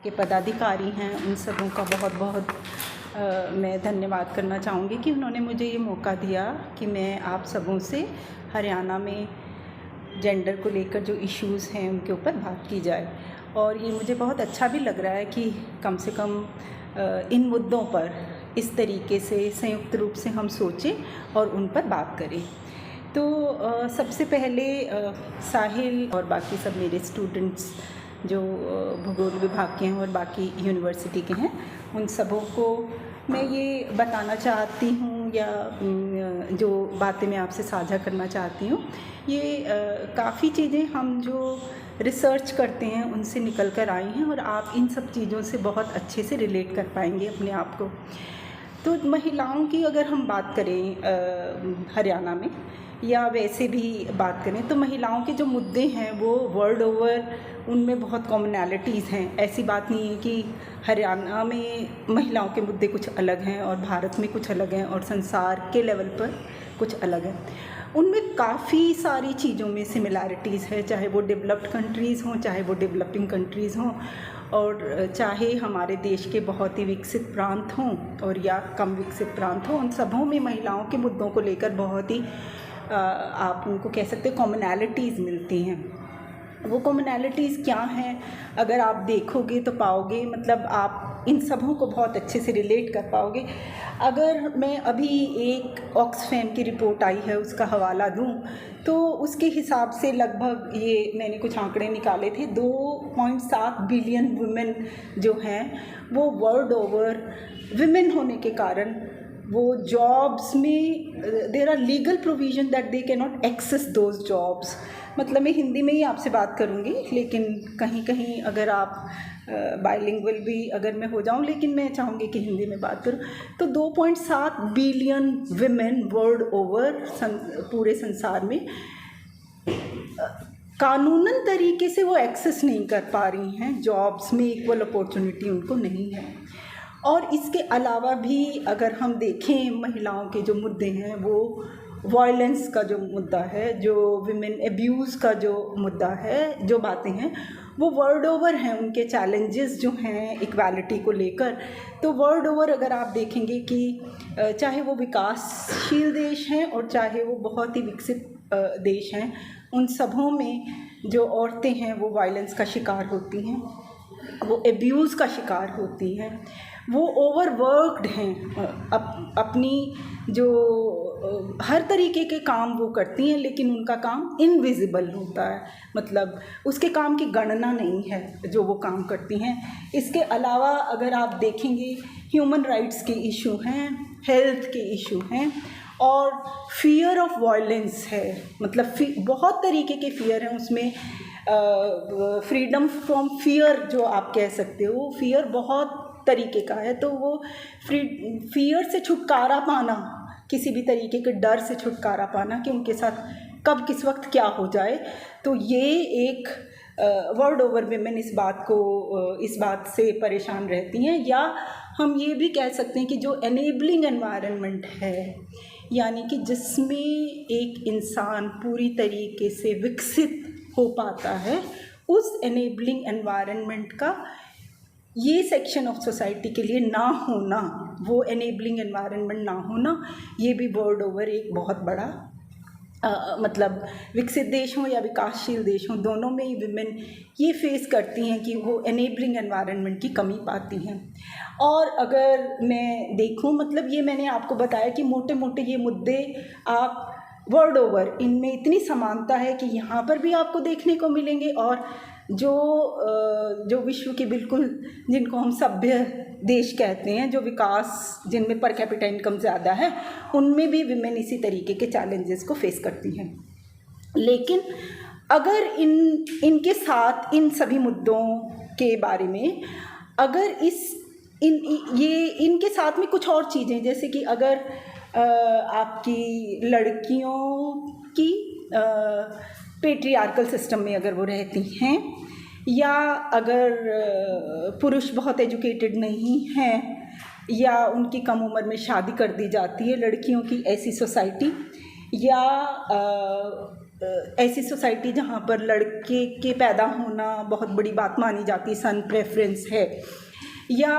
के पदाधिकारी हैं उन सबों का बहुत बहुत मैं धन्यवाद करना चाहूँगी कि उन्होंने मुझे ये मौका दिया कि मैं आप सबों से हरियाणा में जेंडर को लेकर जो इश्यूज़ हैं उनके ऊपर बात की जाए। और ये मुझे बहुत अच्छा भी लग रहा है कि कम से कम इन मुद्दों पर इस तरीके से संयुक्त रूप से हम सोचें और उन पर बात करें। तो सबसे पहले साहिल और बाकी सब मेरे स्टूडेंट्स जो भूगोल विभाग के हैं और बाकी यूनिवर्सिटी के हैं, उन सबों को मैं ये बताना चाहती हूँ या जो बातें मैं आपसे साझा करना चाहती हूँ, ये काफ़ी चीज़ें हम जो रिसर्च करते हैं उनसे निकल कर आई हैं और आप इन सब चीज़ों से बहुत अच्छे से रिलेट कर पाएंगे अपने आप को। तो महिलाओं की अगर हम बात करें हरियाणा में या वैसे भी बात करें तो महिलाओं के जो मुद्दे हैं वो वर्ल्ड ओवर उनमें बहुत कॉमनैलिटीज़ हैं। ऐसी बात नहीं है कि हरियाणा में महिलाओं के मुद्दे कुछ अलग हैं और भारत में कुछ अलग हैं और संसार के लेवल पर कुछ अलग हैं। उनमें काफ़ी सारी चीज़ों में सिमिलैरिटीज़ है, चाहे वो डेवलप्ड कंट्रीज़ हों, चाहे वो डेवलपिंग कंट्रीज़ हों, और चाहे हमारे देश के बहुत ही विकसित प्रांत हों और या कम विकसित प्रांत हों, उन सबों में महिलाओं के मुद्दों को लेकर बहुत ही आप उनको कह सकते हैं कॉमनैलिटीज़ मिलती हैं। वो कॉमनैलिटीज़ क्या हैं अगर आप देखोगे तो पाओगे, मतलब आप इन सबों को बहुत अच्छे से रिलेट कर पाओगे। अगर मैं अभी एक ऑक्सफैम की रिपोर्ट आई है उसका हवाला दूं तो उसके हिसाब से लगभग, ये मैंने कुछ आंकड़े निकाले थे, 2.7 बिलियन वुमेन जो हैं वो वर्ल्ड ओवर विमेन होने के कारण वो जॉब्स में there are legal provision that they can not access those jobs. मतलब मैं हिंदी में ही आपसे बात करूँगी, लेकिन कहीं कहीं अगर आप बाइलिंगुअल भी अगर मैं हो जाऊँ, लेकिन मैं चाहूँगी कि हिंदी में बात करूँ। तो 2.7 बिलियन विमेन वर्ल्ड ओवर पूरे संसार में कानूनन तरीके से वो एक्सेस नहीं कर पा रही हैं जॉब्स में, इक्वल अपॉर्चुनिटी उनको नहीं है। और इसके अलावा भी अगर हम देखें महिलाओं के जो मुद्दे हैं, वो वायलेंस का जो मुद्दा है, जो विमेन एब्यूज़ का जो मुद्दा है, जो बातें हैं वो वर्ल्ड ओवर हैं। उनके चैलेंजेस जो हैं इक्वालिटी को लेकर, तो वर्ल्ड ओवर अगर आप देखेंगे कि चाहे वो विकासशील देश हैं और चाहे वो बहुत ही विकसित देश हैं, उन सबों में जो औरतें हैं वो वायलेंस का शिकार होती हैं, वो एब्यूज़ का शिकार होती हैं, वो ओवरवर्कड हैं। अपनी जो हर तरीके के काम वो करती हैं लेकिन उनका काम इनविजिबल होता है, मतलब उसके काम की गणना नहीं है जो वो काम करती हैं। इसके अलावा अगर आप देखेंगे ह्यूमन राइट्स के इशू हैं, हेल्थ के इशू हैं और फियर ऑफ वायलेंस है, मतलब बहुत तरीके के फियर हैं उसमें। फ्रीडम फ्रॉम फियर जो आप कह सकते हो, फियर बहुत तरीके का है, तो वो फियर से छुटकारा पाना, किसी भी तरीके के डर से छुटकारा पाना कि उनके साथ कब किस वक्त क्या हो जाए, तो ये एक वर्ल्ड ओवर विमेन इस बात से परेशान रहती हैं। या हम ये भी कह सकते हैं कि जो एनेबलिंग एनवायरनमेंट है, यानी कि जिसमें एक इंसान पूरी तरीके से विकसित हो पाता है, उस एनेबलिंग एनवायरनमेंट का ये सेक्शन ऑफ सोसाइटी के लिए ना होना, वो एनेबलिंग एनवायरनमेंट ना होना, ये भी वर्ल्ड ओवर एक बहुत बड़ा मतलब विकसित देश हों या विकासशील देश हों, दोनों में ही विमेन ये फेस करती हैं कि वो एनेबलिंग एनवायरनमेंट की कमी पाती हैं। और अगर मैं देखूं, मतलब ये मैंने आपको बताया कि मोटे मोटे ये मुद्दे आप वर्ल्ड ओवर इनमें इतनी समानता है कि यहाँ पर भी आपको देखने को मिलेंगे, और जो विश्व के बिल्कुल, जिनको हम सभ्य देश कहते हैं, जो विकास जिनमें पर कैपिटा इनकम ज़्यादा है, उनमें भी विमेन इसी तरीके के चैलेंजेस को फेस करती हैं। लेकिन अगर इनके साथ इन सभी मुद्दों के बारे में अगर इनके साथ में कुछ और चीज़ें, जैसे कि अगर आपकी लड़कियों की पेट्रियार्कल सिस्टम में अगर वो रहती हैं, या अगर पुरुष बहुत एजुकेटेड नहीं हैं, या उनकी कम उम्र में शादी कर दी जाती है लड़कियों की, ऐसी सोसाइटी, या ऐसी सोसाइटी जहाँ पर लड़के के पैदा होना बहुत बड़ी बात मानी जाती, सन प्रेफरेंस है, या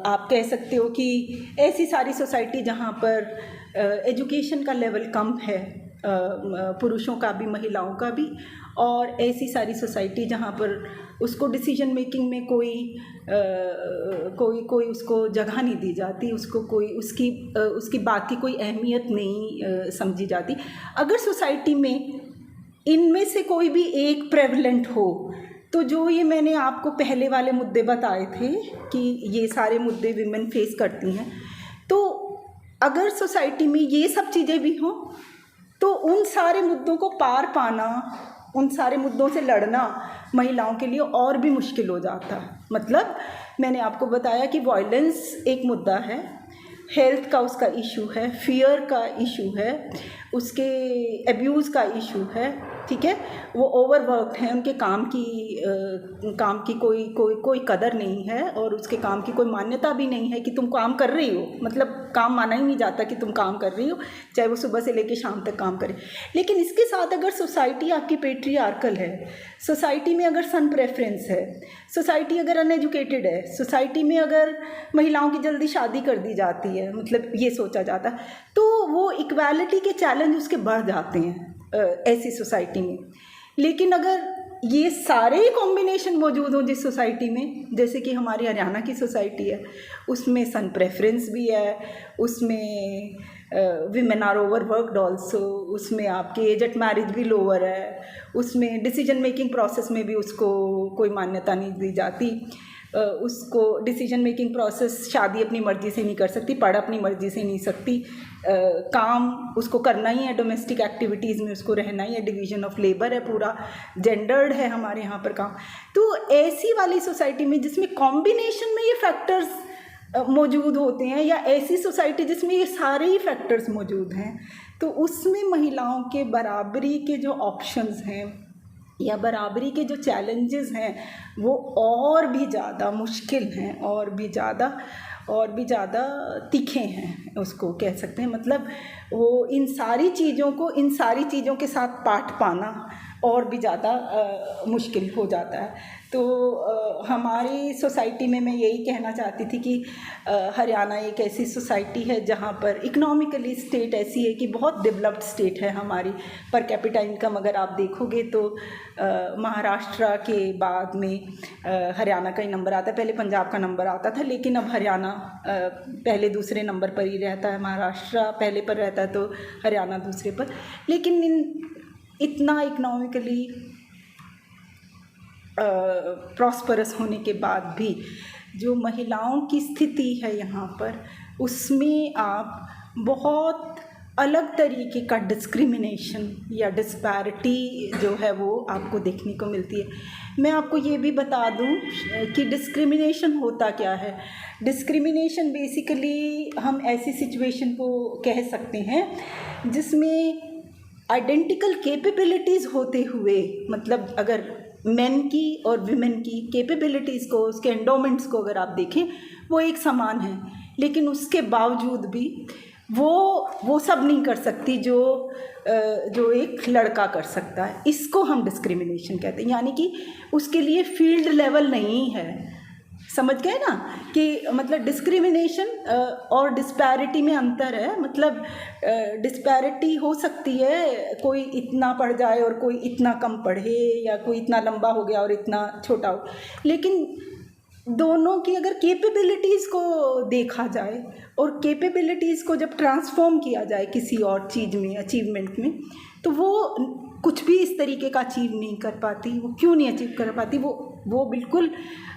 आप कह सकते हो कि ऐसी सारी सोसाइटी जहाँ पर एजुकेशन का लेवल कम है, पुरुषों का भी महिलाओं का भी, और ऐसी सारी सोसाइटी जहाँ पर उसको डिसीजन मेकिंग में कोई उसको जगह नहीं दी जाती, उसको कोई उसकी बात की कोई अहमियत नहीं समझी जाती। अगर सोसाइटी में इनमें से कोई भी एक प्रेवलेंट हो, तो जो ये मैंने आपको पहले वाले मुद्दे बताए थे कि ये सारे मुद्दे विमेन फेस करती हैं, तो अगर सोसाइटी में ये सब चीज़ें भी हों तो उन सारे मुद्दों को पार पाना, उन सारे मुद्दों से लड़ना महिलाओं के लिए और भी मुश्किल हो जाता। मतलब मैंने आपको बताया कि वायलेंस एक मुद्दा है, हेल्थ का उसका इशू है, फियर का इशू है, उसके एब्यूज़ का इशू है, ठीक है, वो ओवरवर्क हैं, उनके काम की कोई कदर नहीं है, और उसके काम की कोई मान्यता भी नहीं है कि तुम काम कर रही हो, मतलब काम माना ही नहीं जाता कि तुम काम कर रही हो, चाहे वो सुबह से लेकर शाम तक काम करे। लेकिन इसके साथ अगर सोसाइटी आपकी पेट्रियार्कल है, सोसाइटी में अगर सन प्रेफरेंस है, सोसाइटी अगर अनएजुकेटेड है, सोसाइटी में अगर महिलाओं की जल्दी शादी कर दी जाती है, मतलब ये सोचा जाता है, तो वो इक्वालिटी के चैलेंज उसके बढ़ जाते हैं ऐसी सोसाइटी में। लेकिन अगर ये सारे ही कॉम्बिनेशन मौजूद हों जिस सोसाइटी में, जैसे कि हमारी हरियाणा की सोसाइटी है, उसमें सन प्रेफरेंस भी है, उसमें women are over worked also, उसमें आपकी एज एट मैरिज भी लोअर है, उसमें डिसीजन मेकिंग प्रोसेस में भी उसको कोई मान्यता नहीं दी जाती, उसको डिसीजन मेकिंग प्रोसेस, शादी अपनी मर्ज़ी से नहीं कर सकती, पढ़ अपनी मर्ज़ी से नहीं सकती, काम उसको करना ही है, डोमेस्टिक एक्टिविटीज़ में उसको रहना ही है, डिवीज़न ऑफ लेबर है, पूरा जेंडर्ड है हमारे यहाँ पर काम। तो ऐसी वाली सोसाइटी में जिसमें कॉम्बिनेशन में ये फैक्टर्स मौजूद होते हैं, या ऐसी सोसाइटी जिसमें ये सारे ही फैक्टर्स मौजूद हैं, तो उसमें महिलाओं के बराबरी के जो ऑप्शंस हैं या बराबरी के जो चैलेंजेस हैं वो और भी ज़्यादा मुश्किल हैं, और भी ज़्यादा तीखे हैं, उसको कह सकते हैं। मतलब वो इन सारी चीज़ों के साथ पाठ पाना और भी ज़्यादा मुश्किल हो जाता है। तो हमारी सोसाइटी में मैं यही कहना चाहती थी कि हरियाणा एक ऐसी सोसाइटी है जहाँ पर इकोनॉमिकली स्टेट ऐसी है कि बहुत डेवलप्ड स्टेट है हमारी। पर कैपिटा इनकम अगर आप देखोगे तो महाराष्ट्र के बाद में हरियाणा का ही नंबर आता है। पहले पंजाब का नंबर आता था, लेकिन अब हरियाणा पहले दूसरे नंबर पर ही रहता है, महाराष्ट्र पहले पर रहता है तो हरियाणा दूसरे पर। लेकिन इतना इकोनॉमिकली प्रॉस्परस होने के बाद भी जो महिलाओं की स्थिति है यहाँ पर, उसमें आप बहुत अलग तरीके का डिस्क्रिमिनेशन या डिस्पैरिटी जो है वो आपको देखने को मिलती है। मैं आपको ये भी बता दूँ कि डिस्क्रिमिनेशन होता क्या है। डिस्क्रिमिनेशन बेसिकली हम ऐसी सिचुएशन को कह सकते हैं जिसमें आइडेंटिकल कैपेबिलिटीज़ होते हुए, मतलब अगर मेन की और विमेन की कैपेबिलिटीज़ को, उसके एंडोमेंट्स को अगर आप देखें वो एक समान है, लेकिन उसके बावजूद भी वो सब नहीं कर सकती जो एक लड़का कर सकता है। इसको हम डिस्क्रिमिनेशन कहते हैं, यानी कि उसके लिए फील्ड लेवल नहीं है। समझ गए ना कि मतलब डिस्क्रिमिनेशन और डिस्पैरिटी में अंतर है। मतलब डिस्पैरिटी हो सकती है, कोई इतना पढ़ जाए और कोई इतना कम पढ़े, या कोई इतना लंबा हो गया और इतना छोटा हो, लेकिन दोनों की अगर कैपेबिलिटीज़ को देखा जाए और कैपेबिलिटीज़ को जब ट्रांसफॉर्म किया जाए किसी और चीज़ में, अचीवमेंट में, तो वो कुछ भी इस तरीके का अचीव नहीं कर पाती। वो क्यों नहीं अचीव कर पाती? वो बिल्कुल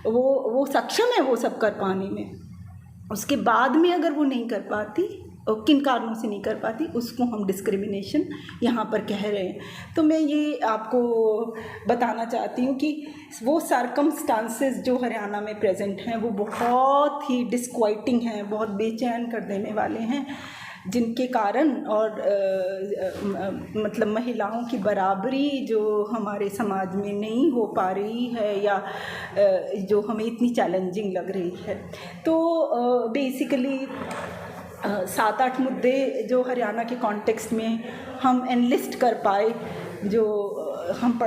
वो सक्षम है वो सब कर पाने में। उसके बाद में अगर वो नहीं कर पाती और किन कारणों से नहीं कर पाती, उसको हम डिस्क्रिमिनेशन यहाँ पर कह रहे हैं। तो मैं ये आपको बताना चाहती हूँ कि वो सर्कमस्टांसेस जो हरियाणा में प्रेजेंट हैं वो बहुत ही डिस्क्वाइटिंग हैं, बहुत बेचैन कर देने वाले हैं, जिनके कारण और मतलब महिलाओं की बराबरी जो हमारे समाज में नहीं हो पा रही है, या जो हमें इतनी चैलेंजिंग लग रही है। तो बेसिकली 7-8 मुद्दे जो हरियाणा के कॉन्टेक्स्ट में हम एनलिस्ट कर पाए, जो हम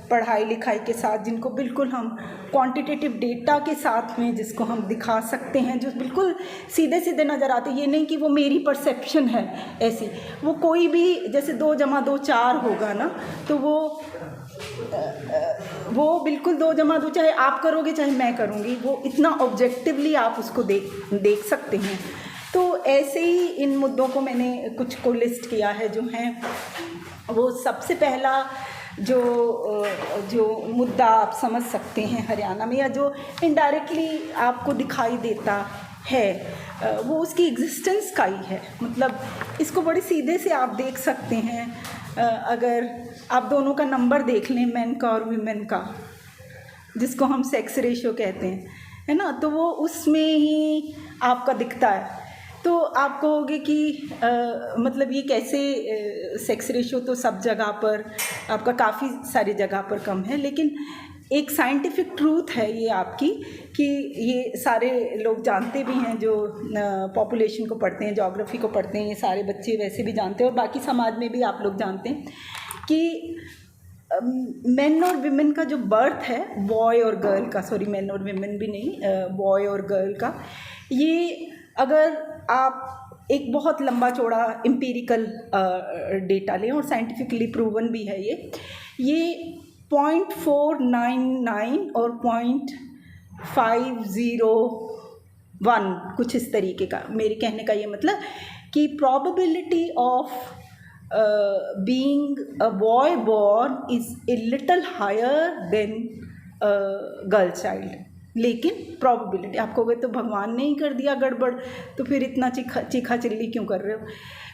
पढ़ाई लिखाई के साथ, जिनको बिल्कुल हम क्वांटिटेटिव डेटा के साथ में जिसको हम दिखा सकते हैं, जो बिल्कुल सीधे सीधे नज़र आते। ये नहीं कि वो मेरी परसेप्शन है ऐसी, वो कोई भी जैसे 2 + 2 4 होगा ना, तो वो बिल्कुल 2 + 2 चाहे आप करोगे चाहे मैं करूँगी, वो इतना ऑब्जेक्टिवली आप उसको देख सकते हैं। तो ऐसे ही इन मुद्दों को मैंने कुछ को लिस्ट किया है जो हैं। वो सबसे पहला जो मुद्दा आप समझ सकते हैं हरियाणा में, या जो इनडायरेक्टली आपको दिखाई देता है, वो उसकी एग्जिस्टेंस का ही है। मतलब इसको बड़े सीधे से आप देख सकते हैं। अगर आप दोनों का नंबर देख लें, मेन का और वीमेन का, जिसको हम सेक्स रेशियो कहते हैं, है ना, तो वो उसमें ही आपका दिखता है। तो आप कहोगे कि मतलब ये कैसे, सेक्स रेशियो तो सब जगह पर आपका काफ़ी सारी जगह पर कम है, लेकिन एक साइंटिफिक ट्रूथ है ये आपकी, कि ये सारे लोग जानते भी हैं जो पॉपुलेशन को पढ़ते हैं, ज्योग्राफी को पढ़ते हैं, ये सारे बच्चे वैसे भी जानते हैं, और बाकी समाज में भी आप लोग जानते हैं कि मेन और विमेन का जो बर्थ है, बॉय और गर्ल का, सॉरी मेन और विमेन भी नहीं, बॉय और गर्ल का, ये अगर आप एक बहुत लंबा चौड़ा एम्पिरिकल डेटा लें, और साइंटिफिकली प्रूवन भी है ये 0.499 और 0.501 कुछ इस तरीके का। मेरे कहने का ये मतलब कि probability of being a boy born is a little higher than a girl child, लेकिन प्रोबेबिलिटी, आप कहोगे तो भगवान ने ही कर दिया गड़बड़, तो फिर इतना चीखा चिल्ली क्यों कर रहे हो।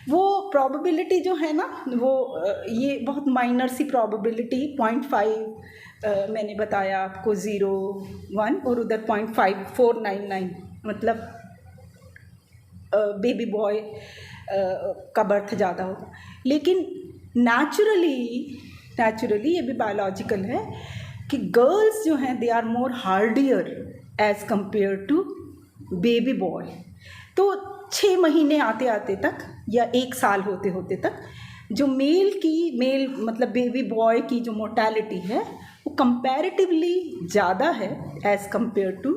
वो प्रोबेबिलिटी जो है ना, वो ये बहुत माइनर सी प्रोबेबिलिटी 0.5 मैंने बताया आपको, 0.1 और उधर 0.5499, मतलब बेबी बॉय का बर्थ ज़्यादा होगा। लेकिन नेचुरली ये भी बायोलॉजिकल है कि गर्ल्स जो हैं, they are more hardier as compare to baby boy. तो 6 महीने आते आते तक या 1 साल होते होते तक जो मेल मतलब बेबी बॉय की जो मोर्टेलिटी है वो कंपैरेटिवली ज़्यादा है as compare to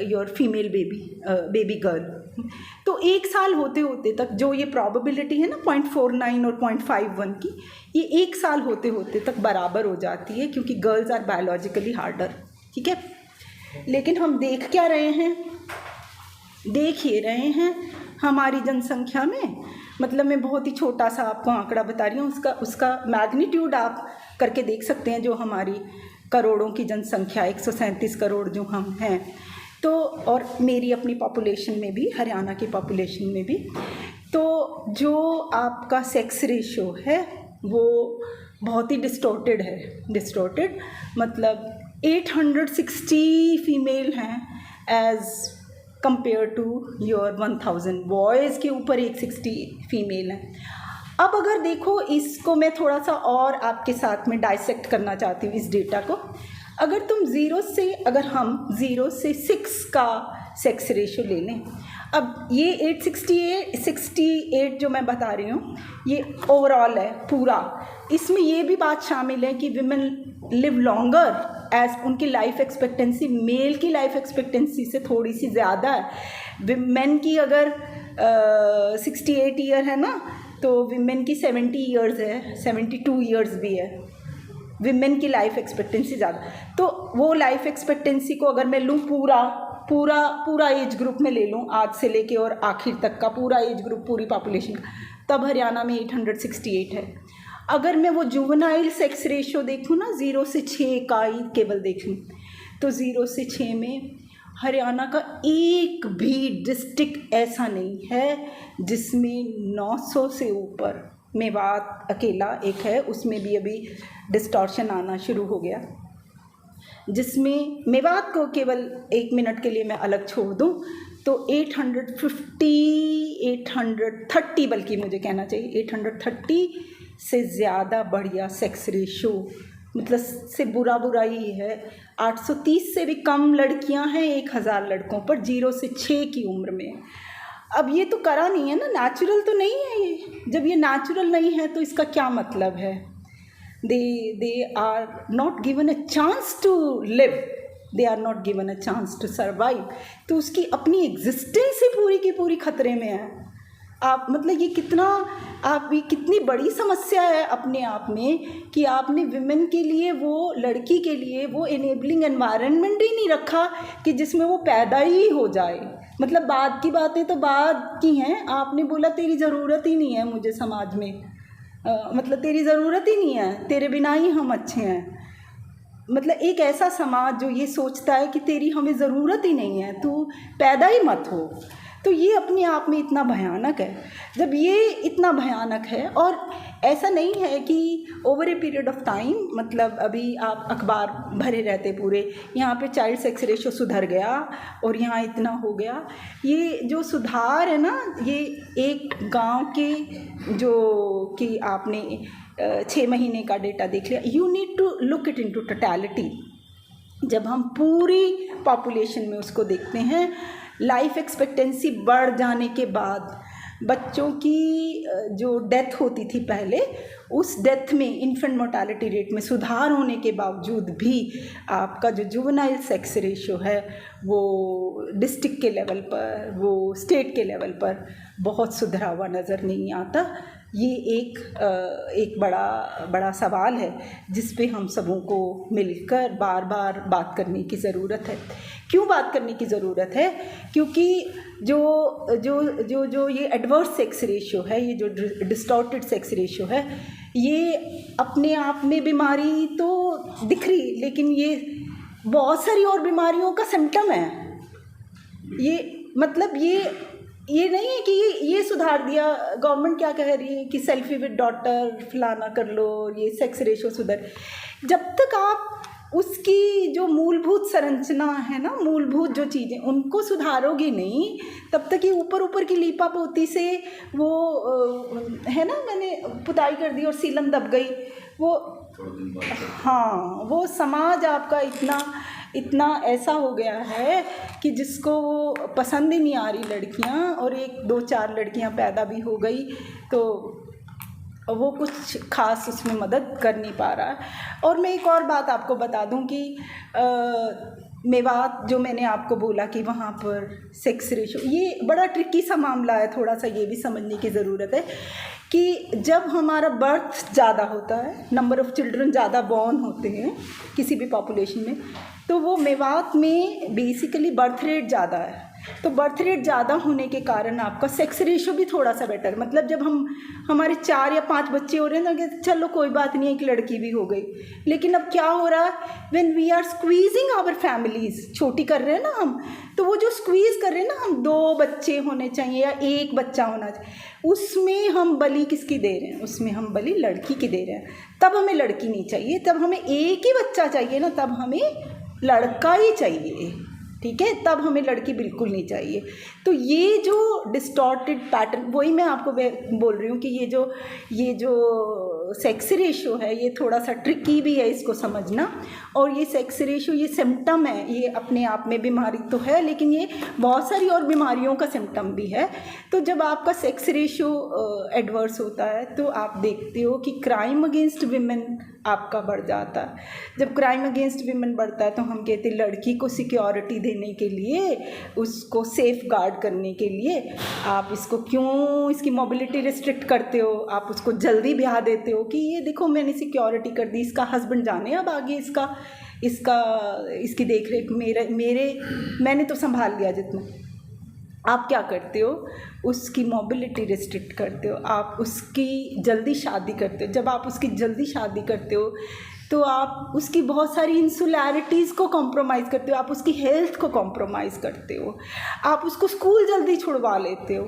your female baby girl. तो 1 साल होते होते तक जो ये प्रोबेबिलिटी है ना 0.49 और 0.51 की, ये 1 साल होते होते तक बराबर हो जाती है, क्योंकि गर्ल्स आर बायोलॉजिकली हार्डर। ठीक है, लेकिन हम देख क्या रहे हैं, देख ये रहे हैं हमारी जनसंख्या में, मतलब मैं बहुत ही छोटा सा आपको आंकड़ा बता रही हूँ, उसका मैग्नीट्यूड आप करके देख सकते हैं। जो हमारी करोड़ों की जनसंख्या, 137 करोड़ जो हम हैं, तो और मेरी अपनी पॉपुलेशन में भी, हरियाणा की पॉपुलेशन में भी, तो जो आपका सेक्स रेशियो है वो बहुत ही डिस्टॉर्टेड है। डिस्टॉर्टेड मतलब 860 फीमेल हैं as compare to your 1000 boys के ऊपर 860 फीमेल हैं। अब अगर देखो, इसको मैं थोड़ा सा और आपके साथ में डाइसेक्ट करना चाहती हूँ इस डेटा को। अगर हम 0 से 6 का सेक्स रेशियो ले लें, अब ये 868 जो मैं बता रही हूँ ये ओवरऑल है पूरा। इसमें ये भी बात शामिल है कि विमेन लिव लॉन्गर एज उनकी लाइफ एक्सपेक्टेंसी मेल की लाइफ एक्सपेक्टेंसी से थोड़ी सी ज़्यादा है। विमेन की अगर 68 ईयर है ना, तो विमेन की 70 ईयर्स है, 72 ईयर्स भी है विमेन की लाइफ एक्सपेक्टेंसी ज़्यादा। तो वो लाइफ एक्सपेक्टेंसी को अगर मैं लूँ पूरा एज ग्रुप में ले लूँ, आज से लेके और आखिर तक का पूरा एज ग्रुप, पूरी पॉपुलेशन का, तब हरियाणा में 868 है। अगर मैं वो जुवेनाइल सेक्स रेशियो देखूँ ना, 0 से 6 का ही केवल देखूँ, तो 0 से 6 में हरियाणा का एक भी डिस्ट्रिक्ट ऐसा नहीं है जिसमें 900 से ऊपर, मेवात अकेला एक है, उसमें भी अभी डिस्टॉर्शन आना शुरू हो गया, जिसमें मेवात को केवल 1 मिनट के लिए मैं अलग छोड़ दूं तो 830 बल्कि मुझे कहना चाहिए 830 से ज़्यादा बढ़िया सेक्स रेशो, मतलब से बुरा ही है। 830 से भी कम लड़कियां हैं 1000 लड़कों पर 0 से 6 की उम्र में। अब ये तो करा नहीं है ना, नेचुरल तो नहीं है ये। जब ये नेचुरल नहीं है तो इसका क्या मतलब है? They are not given a chance to live, they are not given a chance to survive. तो उसकी अपनी एग्जिस्टेंस ही पूरी की पूरी खतरे में है। आप मतलब ये कितना, आप ये कितनी बड़ी समस्या है अपने आप में कि आपने विमेन के लिए, वो लड़की के लिए वो इनेबलिंग एनवायरनमेंट ही नहीं रखा कि जिसमें वो पैदा ही हो जाए। मतलब बाद की बातें तो बाद की हैं, आपने बोला तेरी ज़रूरत ही नहीं है मुझे समाज में, मतलब तेरी ज़रूरत ही नहीं है, तेरे बिना ही हम अच्छे हैं। मतलब एक ऐसा समाज जो ये सोचता है कि तेरी हमें ज़रूरत ही नहीं है, तू पैदा ही मत हो। तो ये अपने आप में इतना भयानक है। जब ये इतना भयानक है, और ऐसा नहीं है कि over a period of time, मतलब अभी आप अखबार भरे रहते पूरे, यहाँ पे चाइल्ड सेक्स रेशो सुधर गया और यहाँ इतना हो गया। ये जो सुधार है ना, ये एक गांव के जो कि आपने 6 महीने का डेटा देख लिया, you need to look it into totality. जब हम पूरी पॉपुलेशन में उसको देखते हैं, लाइफ एक्सपेक्टेंसी बढ़ जाने के बाद बच्चों की जो डेथ होती थी पहले, उस डेथ में इन्फेंट मोर्टालिटी रेट में सुधार होने के बावजूद भी आपका जो जुवेनाइल सेक्स रेशो है वो डिस्ट्रिक्ट के लेवल पर, वो स्टेट के लेवल पर बहुत सुधरा हुआ नज़र नहीं आता। ये एक बड़ा सवाल है जिस पे हम सबों को मिलकर बार बार बात करने की ज़रूरत है। क्यों बात करने की ज़रूरत है? क्योंकि जो ये एडवर्स सेक्स रेशियो है, ये जो डिस्टॉर्टेड सेक्स रेशियो है, ये अपने आप में बीमारी तो दिख रही, लेकिन ये बहुत सारी और बीमारियों का सिम्टम है। ये मतलब ये नहीं है कि ये सुधार दिया, गवर्नमेंट क्या कह रही है कि सेल्फी विद डॉटर फलाना कर लो, ये सेक्स रेशो सुधर। जब तक आप उसकी जो मूलभूत संरचना है ना, मूलभूत जो चीज़ें, उनको सुधारोगे नहीं, तब तक ये ऊपर ऊपर की लीपा पोती से वो है ना, मैंने पुताई कर दी और सीलन दब गई, वो हाँ, वो समाज आपका इतना ऐसा हो गया है कि जिसको वो पसंद ही नहीं आ रही लड़कियां, और 1-2-4 लड़कियां पैदा भी हो गई तो वो कुछ खास उसमें मदद कर नहीं पा रहा है। और मैं एक और बात आपको बता दूं कि मेवात जो मैंने आपको बोला कि वहाँ पर सेक्स रेशो, ये बड़ा ट्रिकी सा मामला है, थोड़ा सा ये भी समझने की ज़रूरत है कि जब हमारा बर्थ ज़्यादा होता है, नंबर ऑफ़ चिल्ड्रन ज़्यादा बॉर्न होते हैं किसी भी पॉपुलेशन में, तो वो मेवात में बेसिकली बर्थ रेट ज़्यादा है। तो बर्थ रेट ज़्यादा होने के कारण आपका सेक्स रेशो भी थोड़ा सा बेटर, मतलब जब हमारे 4 या 5 बच्चे हो रहे हैं ना, चलो कोई बात नहीं, एक लड़की भी हो गई। लेकिन अब क्या हो रहा है, when we are squeezing our families, छोटी कर रहे हैं ना हम, तो वो जो स्क्वीज़ कर रहे हैं ना हम, 2 बच्चे होने चाहिए या 1 बच्चा होना चाहिए, उसमें हम बलि किसकी दे रहे हैं? उसमें हम बलि लड़की की दे रहे हैं। तब हमें लड़की नहीं चाहिए, तब हमें एक ही बच्चा चाहिए ना, तब हमें लड़का ही चाहिए, ठीक है, तब हमें लड़की बिल्कुल नहीं चाहिए। तो ये जो डिस्टॉर्टेड पैटर्न, वही मैं आपको बोल रही हूँ कि ये जो सेक्स रेशो है, ये थोड़ा सा ट्रिकी भी है इसको समझना। और ये सेक्स रेशो, ये सिम्टम है, ये अपने आप में बीमारी तो है, लेकिन ये बहुत सारी और बीमारियों का सिम्टम भी है। तो जब आपका सेक्स रेशो एडवर्स होता है तो आप देखते हो कि क्राइम अगेंस्ट विमेन आपका बढ़ जाता है। जब क्राइम अगेंस्ट विमेन बढ़ता है तो हम कहते हैं लड़की को सिक्योरिटी देने के लिए, उसको सेफ गार्ड करने के लिए आप इसको क्यों, इसकी मोबिलिटी रिस्ट्रिक्ट करते हो, आप उसको जल्दी ब्याह देते हो कि ये देखो मैंने सिक्योरिटी कर दी, इसका हस्बैंड जाने अब आगे इसकी देख रेख मैंने तो संभाल लिया जितना। आप क्या करते हो, उसकी मोबिलिटी रिस्ट्रिक्ट करते हो, आप उसकी जल्दी शादी करते हो। जब आप उसकी जल्दी शादी करते हो तो आप उसकी बहुत सारी इंसुलैरिटीज़ को कॉम्प्रोमाइज़ करते हो, आप उसकी हेल्थ को कॉम्प्रोमाइज़ करते हो, आप उसको स्कूल जल्दी छुड़वा लेते हो,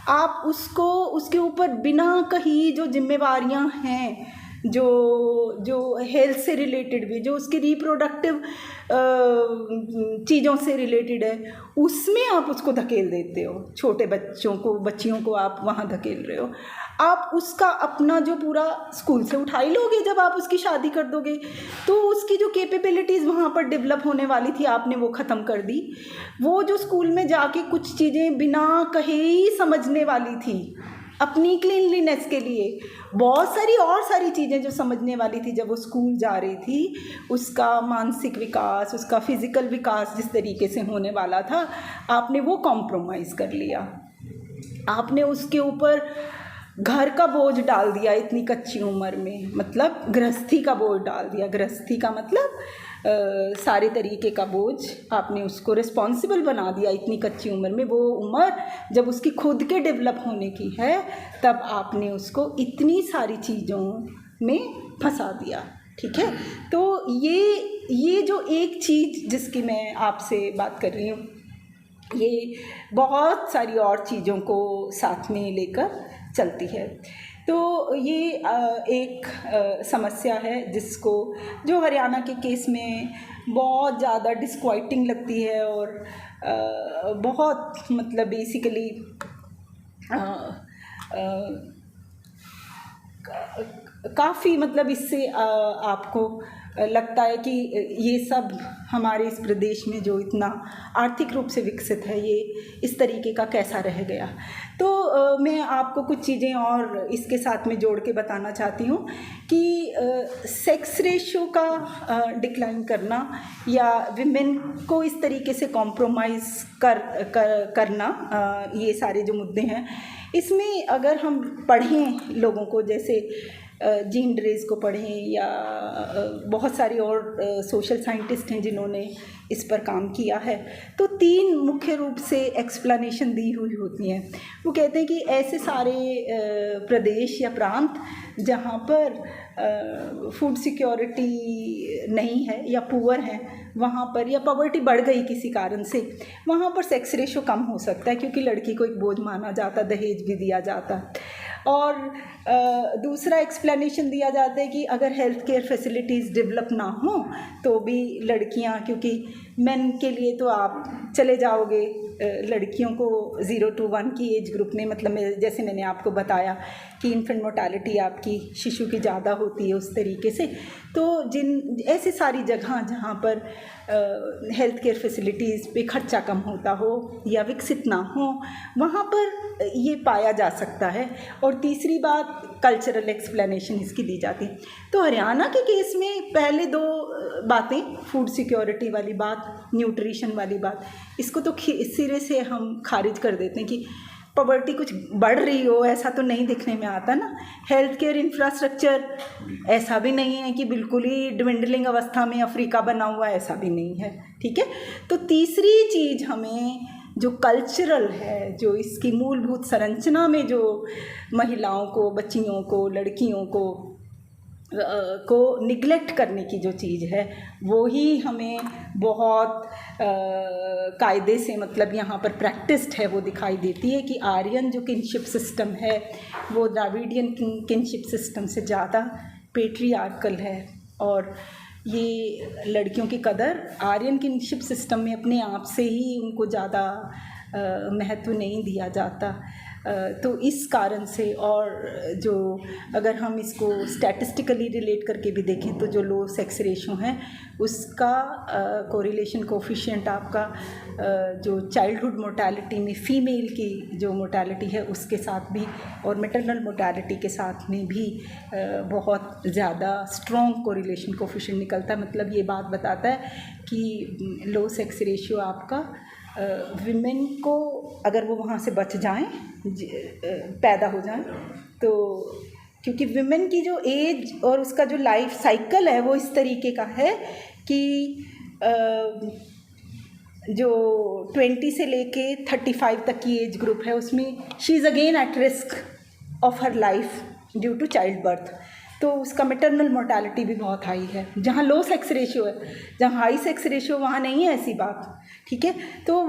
आप उसके ऊपर बिना कहीं जो जिम्मेवारियां हैं, जो जो हेल्थ से रिलेटेड भी, जो उसकी रिप्रोडक्टिव चीज़ों से रिलेटेड है, उसमें आप उसको धकेल देते हो। छोटे बच्चों को, बच्चियों को आप वहाँ धकेल रहे हो। आप उसका अपना जो पूरा स्कूल से उठा ही लोगे जब आप उसकी शादी कर दोगे। तो उसकी जो कैपेबिलिटीज़ वहाँ पर डेवलप होने वाली थी, आपने वो ख़त्म कर दी। वो जो स्कूल में जाके कुछ चीज़ें बिना कहे ही समझने वाली थी, अपनी क्लीनलीनेस के लिए, बहुत सारी और सारी चीज़ें जो समझने वाली थी जब वो स्कूल जा रही थी, उसका मानसिक विकास, उसका फिज़िकल विकास जिस तरीके से होने वाला था, आपने वो कॉम्प्रोमाइज़ कर लिया। आपने उसके ऊपर घर का बोझ डाल दिया इतनी कच्ची उम्र में, मतलब गृहस्थी का बोझ डाल दिया। गृहस्थी का मतलब सारे तरीके का बोझ आपने उसको रिस्पॉन्सिबल बना दिया इतनी कच्ची उम्र में। वो उम्र जब उसकी खुद के डेवलप होने की है, तब आपने उसको इतनी सारी चीज़ों में फंसा दिया। ठीक है, तो ये जो एक चीज़ जिसकी मैं आपसे बात कर रही हूँ, ये बहुत सारी और चीज़ों को साथ में लेकर चलती है। तो ये एक समस्या है जिसको, जो हरियाणा के केस में बहुत ज़्यादा डिस्क्वाइटिंग लगती है और बहुत मतलब बेसिकली काफ़ी मतलब इससे आपको लगता है कि ये सब हमारे इस प्रदेश में जो इतना आर्थिक रूप से विकसित है, ये इस तरीके का कैसा रह गया। तो मैं आपको कुछ चीज़ें और इसके साथ में जोड़ के बताना चाहती हूँ कि सेक्स रेशो का डिक्लाइन करना या विमेन को इस तरीके से कॉम्प्रोमाइज़ करना, ये सारे जो मुद्दे हैं, इसमें अगर हम पढ़ें लोगों को, जैसे जीन ड्रेस को पढ़ें या बहुत सारे और सोशल साइंटिस्ट हैं जिन्होंने इस पर काम किया है, तो 3 मुख्य रूप से एक्सप्लेनेशन दी हुई होती हैं। वो कहते हैं कि ऐसे सारे प्रदेश या प्रांत जहाँ पर फूड सिक्योरिटी नहीं है या पुअर है, वहाँ पर, या पॉवर्टी बढ़ गई किसी कारण से, वहाँ पर सेक्स रेशो कम हो सकता है, क्योंकि लड़की को एक बोझ माना जाता, दहेज भी दिया जाता। और दूसरा एक्सप्लेनेशन दिया जाता है कि अगर हेल्थ केयर फैसिलिटीज़ डेवलप ना हो तो भी लड़कियां, क्योंकि मेन के लिए तो आप चले जाओगे, लड़कियों को 0 to 1 की एज ग्रुप में, मतलब जैसे मैंने आपको बताया कि इन्फेंट मोर्टालिटी आपकी शिशु की ज़्यादा होती है, उस तरीके से। तो जिन ऐसी सारी जगह जहाँ पर हेल्थ केयर फैसिलिटीज़ पे खर्चा कम होता हो या विकसित ना हो, वहाँ पर ये पाया जा सकता है। और तीसरी बात, कल्चरल एक्सप्लेनेशन इसकी दी जाती है। तो हरियाणा के केस में पहले 2 बातें, फूड सिक्योरिटी वाली बात, न्यूट्रिशन वाली बात, इसको तो सिरे से हम खारिज कर देते हैं कि पॉवर्टी कुछ बढ़ रही हो, ऐसा तो नहीं दिखने में आता ना। हेल्थ केयर इंफ्रास्ट्रक्चर ऐसा भी नहीं है कि बिल्कुल ही ड्विंडलिंग अवस्था में अफ्रीका बना हुआ, ऐसा भी नहीं है। ठीक है, तो तीसरी चीज़ हमें जो कल्चरल है, जो इसकी मूलभूत संरचना में जो महिलाओं को, बच्चियों को, लड़कियों को निगलेक्ट करने की जो चीज़ है, वो ही हमें बहुत कायदे से, मतलब यहाँ पर प्रैक्टिस्ड है, वो दिखाई देती है कि आर्यन जो किनशिप सिस्टम है, वो द्राविडियन किनशिप सिस्टम से ज़्यादा पेट्रियार्कल है। और ये लड़कियों की कदर आर्यन किनशिप सिस्टम में अपने आप से ही उनको ज़्यादा महत्व नहीं दिया जाता। तो इस कारण से, और जो अगर हम इसको स्टैटिस्टिकली रिलेट करके भी देखें तो जो लो सेक्स रेशो है उसका कोरिलेशन कोफिशिएंट आपका जो चाइल्डहुड मोर्टालिटी में फीमेल की जो मोर्टालिटी है उसके साथ भी, और मैटरनल मोर्टालिटी के साथ में भी बहुत ज़्यादा स्ट्रॉन्ग कोरिलेशन कोफिशिएंट निकलता है। मतलब ये बात बताता है कि लो सेक्स रेशियो आपका विमेन को, अगर वो वहाँ से बच जाएं, पैदा हो जाएं, तो क्योंकि विमेन की जो एज और उसका जो लाइफ साइकिल है वो इस तरीके का है कि जो 20 से लेके 35 तक की एज ग्रुप है उसमें she is again at risk of her life due to child birth. तो उसका मैटरनल मोर्टालिटी भी बहुत हाई है। जहाँ लो सेक्स रेशियो है, जहाँ हाई सेक्स रेशियो, वहाँ नहीं है ऐसी बात। ठीक है, तो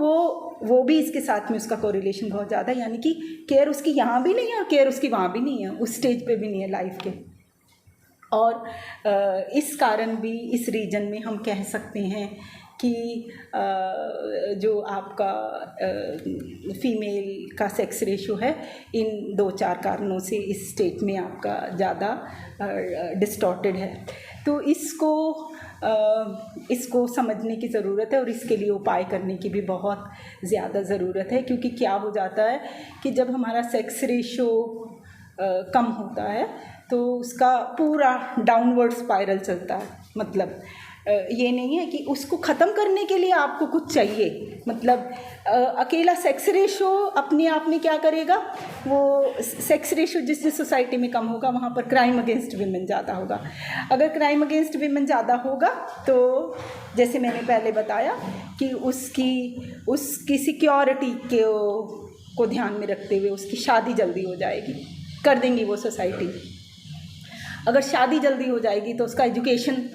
वो भी इसके साथ में उसका कोरिलेशन बहुत ज़्यादा है, यानी कि केयर उसकी यहाँ भी नहीं है और केयर उसकी वहाँ भी नहीं है, उस स्टेज पे भी नहीं है लाइफ के। और इस कारण भी इस रीजन में हम कह सकते हैं कि जो आपका फीमेल का सेक्स रेशो है इन 2-4 कारणों से इस स्टेट में आपका ज़्यादा डिस्टॉर्टेड है। तो इसको समझने की ज़रूरत है और इसके लिए उपाय करने की भी बहुत ज़्यादा ज़रूरत है, क्योंकि क्या हो जाता है कि जब हमारा सेक्स रेशो कम होता है तो उसका पूरा डाउनवर्ड स्पाइरल चलता है। मतलब ये नहीं है कि उसको ख़त्म करने के लिए आपको कुछ चाहिए, मतलब अकेला सेक्स रेशो अपने आप में क्या करेगा, वो सेक्स रेशो जिस जिस सोसाइटी में कम होगा वहाँ पर क्राइम अगेंस्ट वीमेन ध्यादा होगा। अगर क्राइम अगेंस्ट वीमेन ज़्यादा होगा तो जैसे मैंने पहले बताया कि उसकी सिक्योरिटी को ध्यान में रखते हुए उसकी शादी जल्दी हो जाएगी, कर देंगी वो सोसाइटी। अगर शादी जल्दी हो जाएगी तो उसका एजुकेशन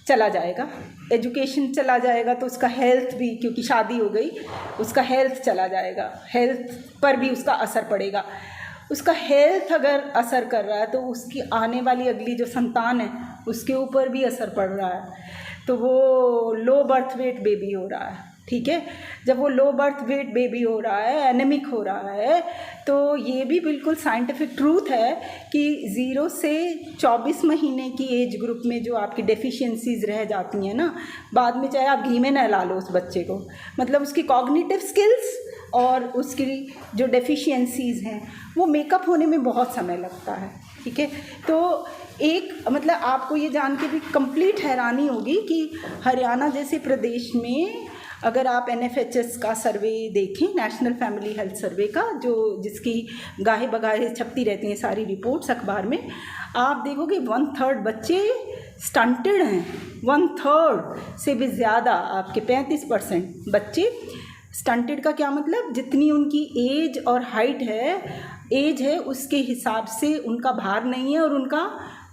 चला जाएगा, एजुकेशन चला जाएगा तो उसका हेल्थ भी, क्योंकि शादी हो गई उसका हेल्थ चला जाएगा, हेल्थ पर भी उसका असर पड़ेगा। उसका हेल्थ अगर असर कर रहा है तो उसकी आने वाली अगली जो संतान है उसके ऊपर भी असर पड़ रहा है। तो वो लो बर्थ वेट बेबी हो रहा है, ठीक है। जब वो लो बर्थ वेट बेबी हो रहा है, एनेमिक हो रहा है, तो ये भी बिल्कुल साइंटिफिक ट्रूथ है कि 0 से 24 महीने की एज ग्रुप में जो आपकी डेफिशिएंसीज रह जाती हैं ना, बाद में चाहे आप घी में नहला लो उस बच्चे को, मतलब उसकी कॉग्निटिव स्किल्स और उसकी जो डेफिशिएंसीज हैं वो मेकअप होने में बहुत समय लगता है, ठीक है। तो मतलब आपको ये जान के भी कंप्लीट हैरानी होगी कि हरियाणा जैसे प्रदेश में अगर आप NFHS का सर्वे देखें, नेशनल फैमिली हेल्थ सर्वे का, जिसकी गाहे बगाहे छपती रहती हैं सारी रिपोर्ट्स अखबार में, आप देखोगे 1/3 बच्चे स्टंटेड हैं। 1/3 से भी ज़्यादा, आपके 35% बच्चे स्टंटेड का क्या मतलब, जितनी उनकी एज और हाइट है उसके हिसाब से उनका भार नहीं है और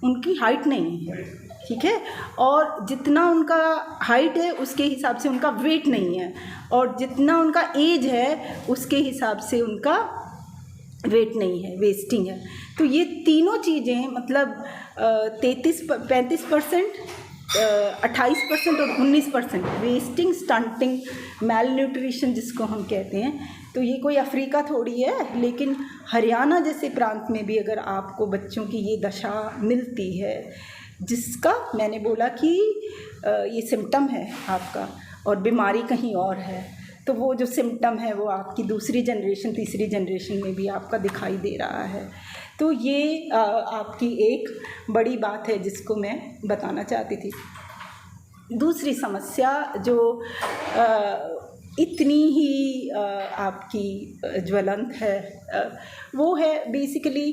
उनकी हाइट नहीं है, ठीक है। और जितना उनका हाइट है उसके हिसाब से उनका वेट नहीं है, और जितना उनका एज है उसके हिसाब से उनका वेट नहीं है, वेस्टिंग है। तो ये तीनों चीज़ें मतलब 35%, 28% और 19% वेस्टिंग, स्टंटिंग, मैल न्यूट्रिशन जिसको हम कहते हैं। तो ये कोई अफ्रीका थोड़ी है, लेकिन हरियाणा जैसे प्रांत में भी अगर आपको बच्चों की ये दशा मिलती है, जिसका मैंने बोला कि ये सिम्टम है आपका और बीमारी कहीं और है, तो वो जो सिम्टम है वो आपकी दूसरी जनरेशन, तीसरी जनरेशन में भी आपका दिखाई दे रहा है। तो ये आपकी एक बड़ी बात है जिसको मैं बताना चाहती थी। दूसरी समस्या जो इतनी ही आपकी ज्वलंत है, वो है बेसिकली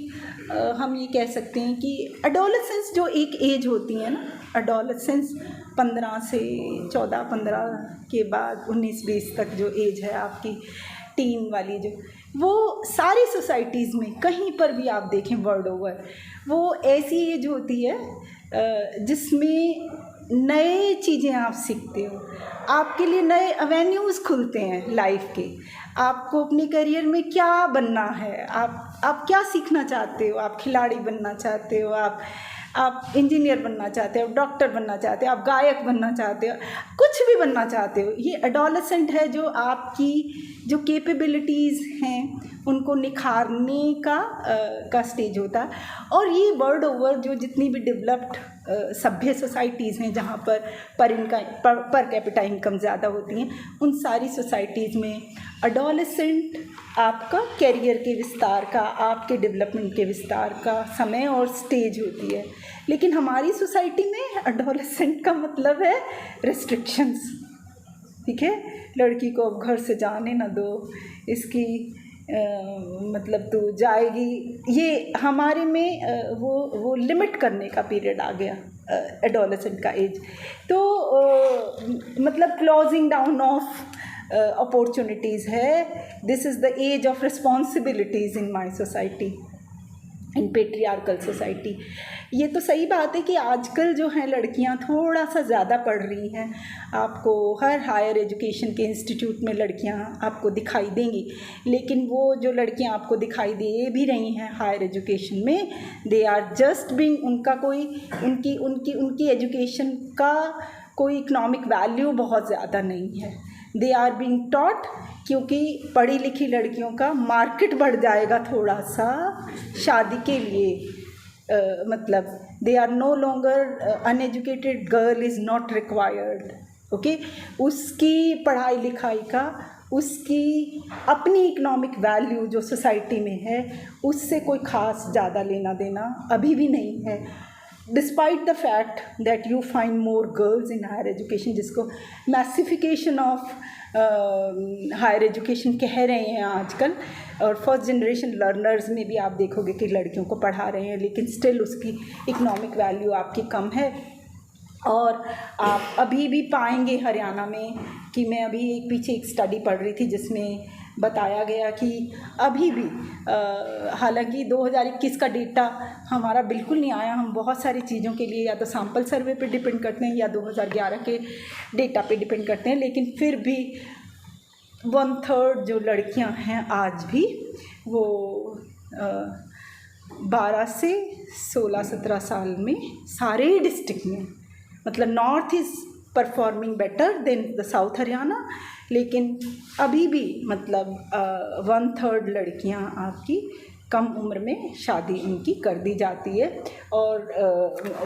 हम ये कह सकते हैं कि एडोलेसेंस जो एक एज होती है ना, एडोलेसेंस 15 से 14-15 के बाद 19-20 तक जो एज है आपकी टीन वाली, जो वो सारी सोसाइटीज़ में कहीं पर भी आप देखें वर्ल्ड ओवर, वो ऐसी एज होती है जिसमें नए चीज़ें आप सीखते हो, आपके लिए नए एवेन्यूज़ खुलते हैं लाइफ के। आपको अपने करियर में क्या बनना है, आप क्या सीखना चाहते हो, आप खिलाड़ी बनना चाहते हो, आप इंजीनियर बनना चाहते हो, डॉक्टर बनना चाहते हो, आप गायक बनना चाहते हो, कुछ भी बनना चाहते हो। ये एडोलेसेंट है जो आपकी जो कैपेबिलिटीज़ हैं उनको निखारने का स्टेज होता है। और ये वर्ल्ड ओवर जो जितनी भी डेवलप्ड सभ्य सोसाइटीज़ हैं जहाँ पर कैपिटा इनकम ज़्यादा होती हैं, उन सारी सोसाइटीज़ में एडोलेसेंट आपका करियर के विस्तार का, आपके डेवलपमेंट के विस्तार का समय और स्टेज होती है। लेकिन हमारी सोसाइटी में एडोलेसेंट का मतलब है रिस्ट्रिक्शंस, ठीक है। लड़की को अब घर से जाने ना दो, इसकी मतलब तो जाएगी, ये हमारे में वो लिमिट करने का पीरियड आ गया एडोलेसेंट का एज। तो मतलब क्लोजिंग डाउन ऑफ अपॉर्चुनिटीज़ है। This is the age of responsibilities in my society. In patriarchal society. ये तो सही बात है कि आजकल जो हैं लड़कियां थोड़ा सा ज़्यादा पढ़ रही हैं। आपको हर हायर एजुकेशन के इंस्टीट्यूट में लड़कियां आपको दिखाई देंगी, लेकिन वो जो लड़कियां आपको दिखाई दे भी रही हैं हायर एजुकेशन में, दे आर जस्ट बीइंग, उनका कोई उनकी उनकी उनकी एजुकेशन का कोई इकोनॉमिक वैल्यू बहुत ज़्यादा नहीं है। दे आर बीइंग टॉट, क्योंकि पढ़ी लिखी लड़कियों का मार्केट बढ़ जाएगा थोड़ा सा शादी के लिए। मतलब they are no longer, uneducated girl is not required. Okay, उसकी पढ़ाई लिखाई का, उसकी अपनी इकोनॉमिक वैल्यू जो सोसाइटी में है उससे कोई ख़ास ज़्यादा लेना देना अभी भी नहीं है, despite the fact that you find more girls in higher education, जिसको मैसिफिकेशन ऑफ हायर एजुकेशन कह रहे हैं आजकल। और फर्स्ट जनरेशन लर्नर्स में भी आप देखोगे कि लड़कियों को पढ़ा रहे हैं, लेकिन स्टिल उसकी इकोनॉमिक वैल्यू आपकी कम है। और आप अभी भी पाएंगे हरियाणा में कि मैं अभी पीछे एक स्टडी पढ़ रही थी जिसमें बताया गया कि अभी भी हालांकि 2021 का डेटा हमारा बिल्कुल नहीं आया, हम बहुत सारी चीज़ों के लिए या तो सैम्पल सर्वे पे डिपेंड करते हैं या 2011 के डेटा पे डिपेंड करते हैं, लेकिन फिर भी 1/3 जो लड़कियां हैं आज भी वो 12 से 16-17 साल में सारे ही डिस्ट्रिक्ट में, मतलब north is performing better than the south Haryana, लेकिन अभी भी मतलब 1/3 लड़कियां आपकी कम उम्र में शादी उनकी कर दी जाती है। और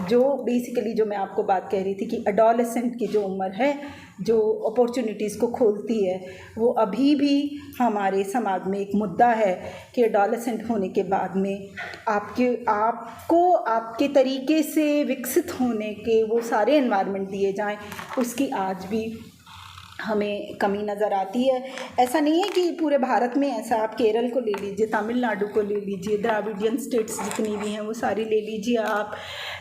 जो बेसिकली जो मैं आपको बात कह रही थी कि एडोलेसेंट की जो उम्र है जो अपॉर्चुनिटीज़ को खोलती है, वो अभी भी हमारे समाज में एक मुद्दा है कि एडोलेसेंट होने के बाद में आपको आपके तरीके से विकसित होने के वो सारे एनवायरनमेंट दिए जाएं, उसकी आज भी हमें कमी नज़र आती है। ऐसा नहीं है कि पूरे भारत में ऐसा, आप केरल को ले लीजिए, तमिलनाडु को ले लीजिए, द्राविडियन स्टेट्स जितनी भी हैं वो सारी ले लीजिए, आप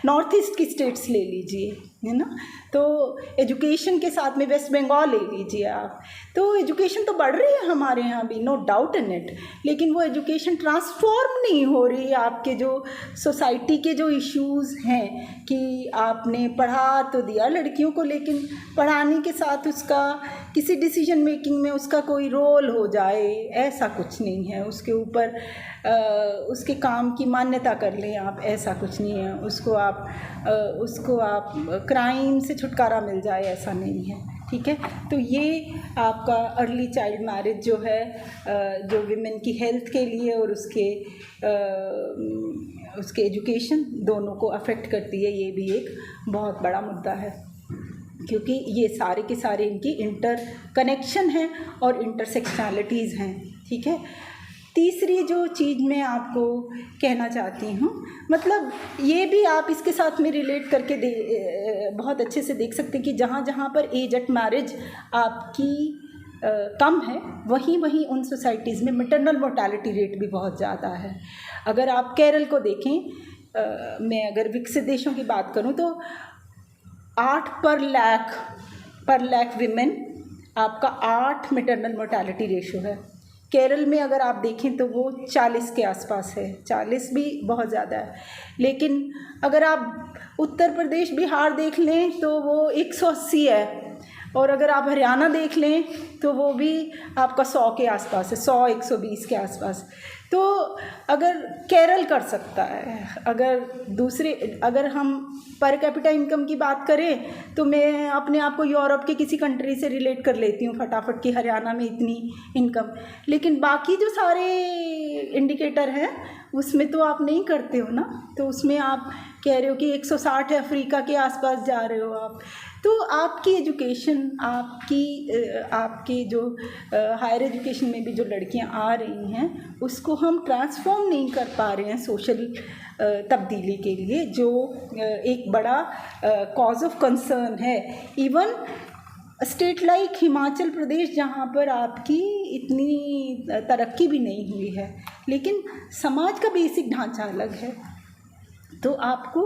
नॉर्थ ईस्ट की स्टेट्स ले लीजिए, है ना। तो एजुकेशन के साथ में वेस्ट बंगाल ले लीजिए आप, तो एजुकेशन तो बढ़ रही है हमारे यहाँ भी, नो डाउट इन इट, लेकिन वो एजुकेशन ट्रांसफॉर्म नहीं हो रही। आपके जो सोसाइटी के जो इश्यूज़ हैं कि आपने पढ़ा तो दिया लड़कियों को, लेकिन पढ़ाने के साथ उसका किसी डिसीजन मेकिंग में उसका कोई रोल हो जाए, ऐसा कुछ नहीं है। उसके ऊपर उसके काम की मान्यता कर लें आप, ऐसा कुछ नहीं है। उसको आप क्राइम से छुटकारा मिल जाए, ऐसा नहीं है, ठीक है। तो ये आपका अर्ली चाइल्ड मैरिज जो है, जो विमेन की हेल्थ के लिए और उसके एजुकेशन दोनों को अफेक्ट करती है, ये भी एक बहुत बड़ा मुद्दा है, क्योंकि ये सारे के सारे इनकी इंटर कनेक्शन हैं और इंटरसेक्शनैलिटीज़ हैं, ठीक है। तीसरी जो चीज़ मैं आपको कहना चाहती हूँ, मतलब ये भी आप इसके साथ में रिलेट करके बहुत अच्छे से देख सकते हैं कि जहाँ जहाँ पर एज एट मैरिज आपकी कम है, वहीं वहीं उन सोसाइटीज़ में मैटरनल मोर्टेलिटी रेट भी बहुत ज़्यादा है। अगर आप केरल को देखें, मैं अगर विकसित देशों की बात करूँ तो 8 पर लाख विमेन आपका 8 मैटरनल मोर्टेलिटी रेशो है। केरल में अगर आप देखें तो वो 40 के आसपास है, 40 भी बहुत ज़्यादा है। लेकिन अगर आप उत्तर प्रदेश बिहार देख लें तो वो 180 है, और अगर आप हरियाणा देख लें तो वो भी आपका 100 के आसपास है, 100-120 के आसपास। तो अगर केरल कर सकता है, अगर हम पर कैपिटा इनकम की बात करें तो मैं अपने आप को यूरोप के किसी कंट्री से रिलेट कर लेती हूँ फटाफट कि हरियाणा में इतनी इनकम, लेकिन बाकी जो सारे इंडिकेटर हैं उसमें तो आप नहीं करते हो ना। तो उसमें आप कह रहे हो कि 160 है, अफ्रीका के आसपास जा रहे हो आप। तो आपकी एजुकेशन, आपकी जो हायर एजुकेशन में भी जो लड़कियां आ रही हैं उसको हम ट्रांसफॉर्म नहीं कर पा रहे हैं सोशल तब्दीली के लिए, जो एक बड़ा कॉज ऑफ कंसर्न है। Even state like Himachal Pradesh, जहाँ पर आपकी इतनी तरक्की भी नहीं हुई है, लेकिन समाज का बेसिक ढांचा अलग है। तो आपको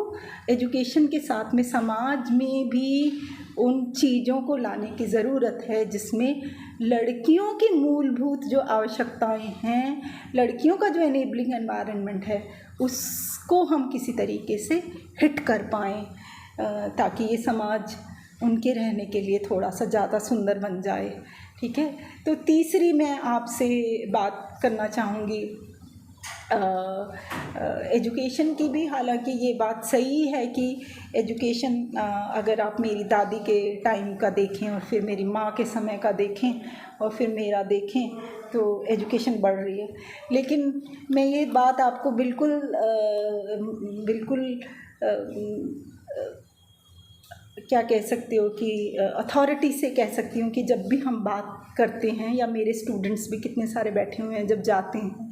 एजुकेशन के साथ में समाज में भी उन चीज़ों को लाने की ज़रूरत है जिसमें लड़कियों की मूलभूत जो आवश्यकताएं हैं, लड़कियों का जो एनेबलिंग एनवायरनमेंट है, उसको हम किसी तरीके से हिट कर पाएँ, ताकि ये समाज उनके रहने के लिए थोड़ा सा ज़्यादा सुंदर बन जाए। ठीक है। तो तीसरी मैं आपसे बात करना चाहूँगी एजुकेशन की भी। हालांकि ये बात सही है कि एजुकेशन, अगर आप मेरी दादी के टाइम का देखें और फिर मेरी माँ के समय का देखें और फिर मेरा देखें, तो एजुकेशन बढ़ रही है। लेकिन मैं ये बात आपको बिल्कुल क्या कह सकती हो कि अथॉरिटी से कह सकती हूँ कि जब भी हम बात करते हैं, या मेरे स्टूडेंट्स भी कितने सारे बैठे हुए हैं, जब जाते हैं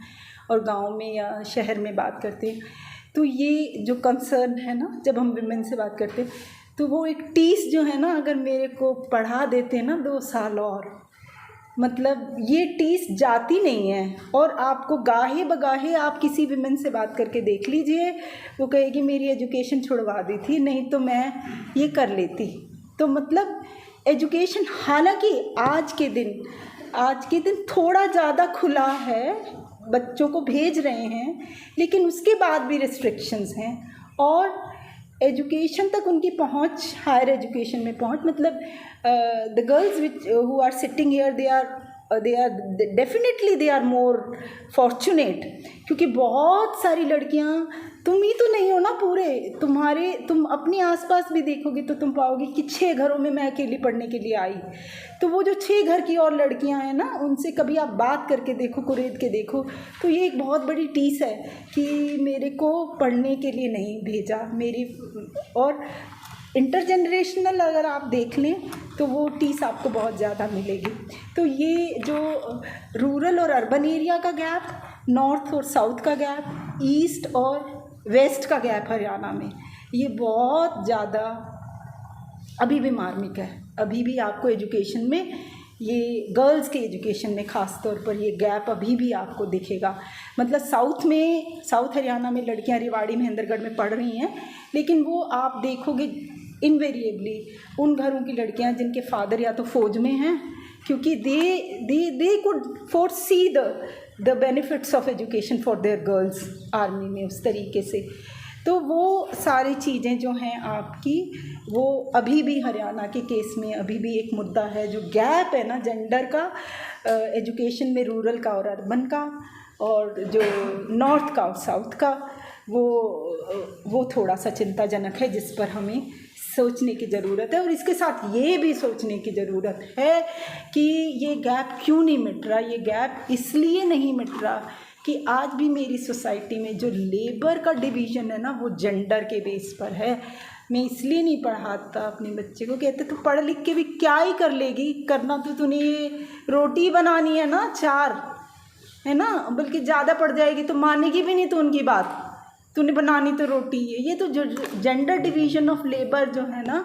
और गांव में या शहर में बात करते हैं, तो ये जो कंसर्न है ना, जब हम विमेन से बात करते हैं, तो वो एक टीस जो है ना, अगर मेरे को पढ़ा देते ना 2 साल और, मतलब ये टीस जाती नहीं है। और आपको गाहे बगाहे आप किसी विमेन से बात करके देख लीजिए, वो कहेगी मेरी एजुकेशन छुड़वा दी थी, नहीं तो मैं ये कर लेती। तो मतलब एजुकेशन, हालांकि आज के दिन थोड़ा ज़्यादा खुला है, बच्चों को भेज रहे हैं, लेकिन उसके बाद भी रिस्ट्रिक्शंस हैं। और एजुकेशन तक उनकी पहुंच, हायर एजुकेशन में पहुंच, मतलब the girls which who are sitting here, they are definitely they are more fortunate, क्योंकि बहुत सारी लड़कियां, तुम ही तो नहीं हो ना पूरे, तुम अपने आसपास भी देखोगे तो तुम पाओगे कि 6 घरों में मैं अकेली पढ़ने के लिए आई। तो वो जो 6 घर की और लड़कियां हैं ना, उनसे कभी आप बात करके देखो, कुरेद के देखो, तो ये एक बहुत बड़ी टीस है कि मेरे को पढ़ने के लिए नहीं भेजा मेरी। और इंटरजेनरेशनल अगर आप देख लें तो वो टीस आपको बहुत ज़्यादा मिलेगी। तो ये जो रूरल और अर्बन एरिया का गैप, नॉर्थ और साउथ का गैप, ईस्ट और वेस्ट का गैप हरियाणा में, ये बहुत ज़्यादा अभी भी मार्मिक है। अभी भी आपको एजुकेशन में, ये गर्ल्स के एजुकेशन में ख़ास तौर पर ये गैप अभी भी आपको दिखेगा। मतलब साउथ हरियाणा में लड़कियां रेवाड़ी महेंद्रगढ़ में पढ़ रही हैं, लेकिन वो आप देखोगे इनवेरिएबली उन घरों की लड़कियां जिनके फादर या तो फौज में हैं, क्योंकि they could foresee the benefits of education for their girls army में, उस तरीके से। तो वो सारी चीज़ें जो हैं आपकी, वो अभी भी हरियाणा के केस में अभी भी एक मुद्दा है। जो गैप है ना जेंडर का, एजुकेशन में रूरल का और अर्बन का, और जो नॉर्थ का और साउथ का, वो थोड़ा सा चिंताजनक है, जिस पर हमें सोचने की ज़रूरत है। और इसके साथ ये भी सोचने की ज़रूरत है कि ये गैप क्यों नहीं मिट रहा। ये गैप इसलिए नहीं मिट रहा कि आज भी मेरी सोसाइटी में जो लेबर का डिवीज़न है ना, वो जेंडर के बेस पर है। मैं इसलिए नहीं पढ़ाता अपने बच्चे को, कहते तो पढ़ लिख के भी क्या ही कर लेगी, करना तो तूने ये रोटी बनानी है ना 4, है ना, बल्कि ज़्यादा पड़ जाएगी तो मानेगी भी नहीं तो उनकी बात, तूने बनानी तो रोटी है। ये तो जो जेंडर डिवीज़न ऑफ लेबर जो है ना,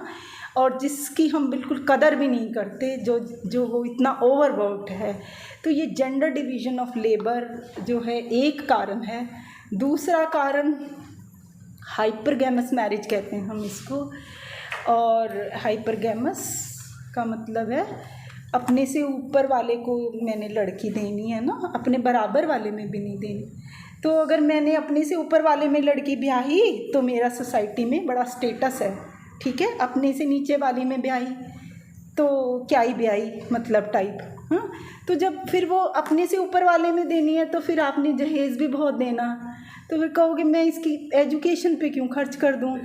और जिसकी हम बिल्कुल कदर भी नहीं करते, जो वो इतना ओवरवर्क्ड है। तो ये जेंडर डिवीज़न ऑफ लेबर जो है एक कारण है। दूसरा कारण हाइपरगैमस मैरिज कहते हैं हम इसको। और हाइपरगैमस का मतलब है अपने से ऊपर वाले को मैंने लड़की देनी है ना, अपने बराबर वाले में भी नहीं देनी। तो अगर मैंने अपने से ऊपर वाले में लड़की ब्याही तो मेरा सोसाइटी में बड़ा स्टेटस है, ठीक है। अपने से नीचे वाली में ब्याही तो क्या ही ब्याही मतलब टाइप। हाँ, तो जब फिर वो अपने से ऊपर वाले में देनी है तो फिर आपने जहेज़ भी बहुत देना, तो फिर कहोगे मैं इसकी एजुकेशन पे क्यों खर्च कर दूँ।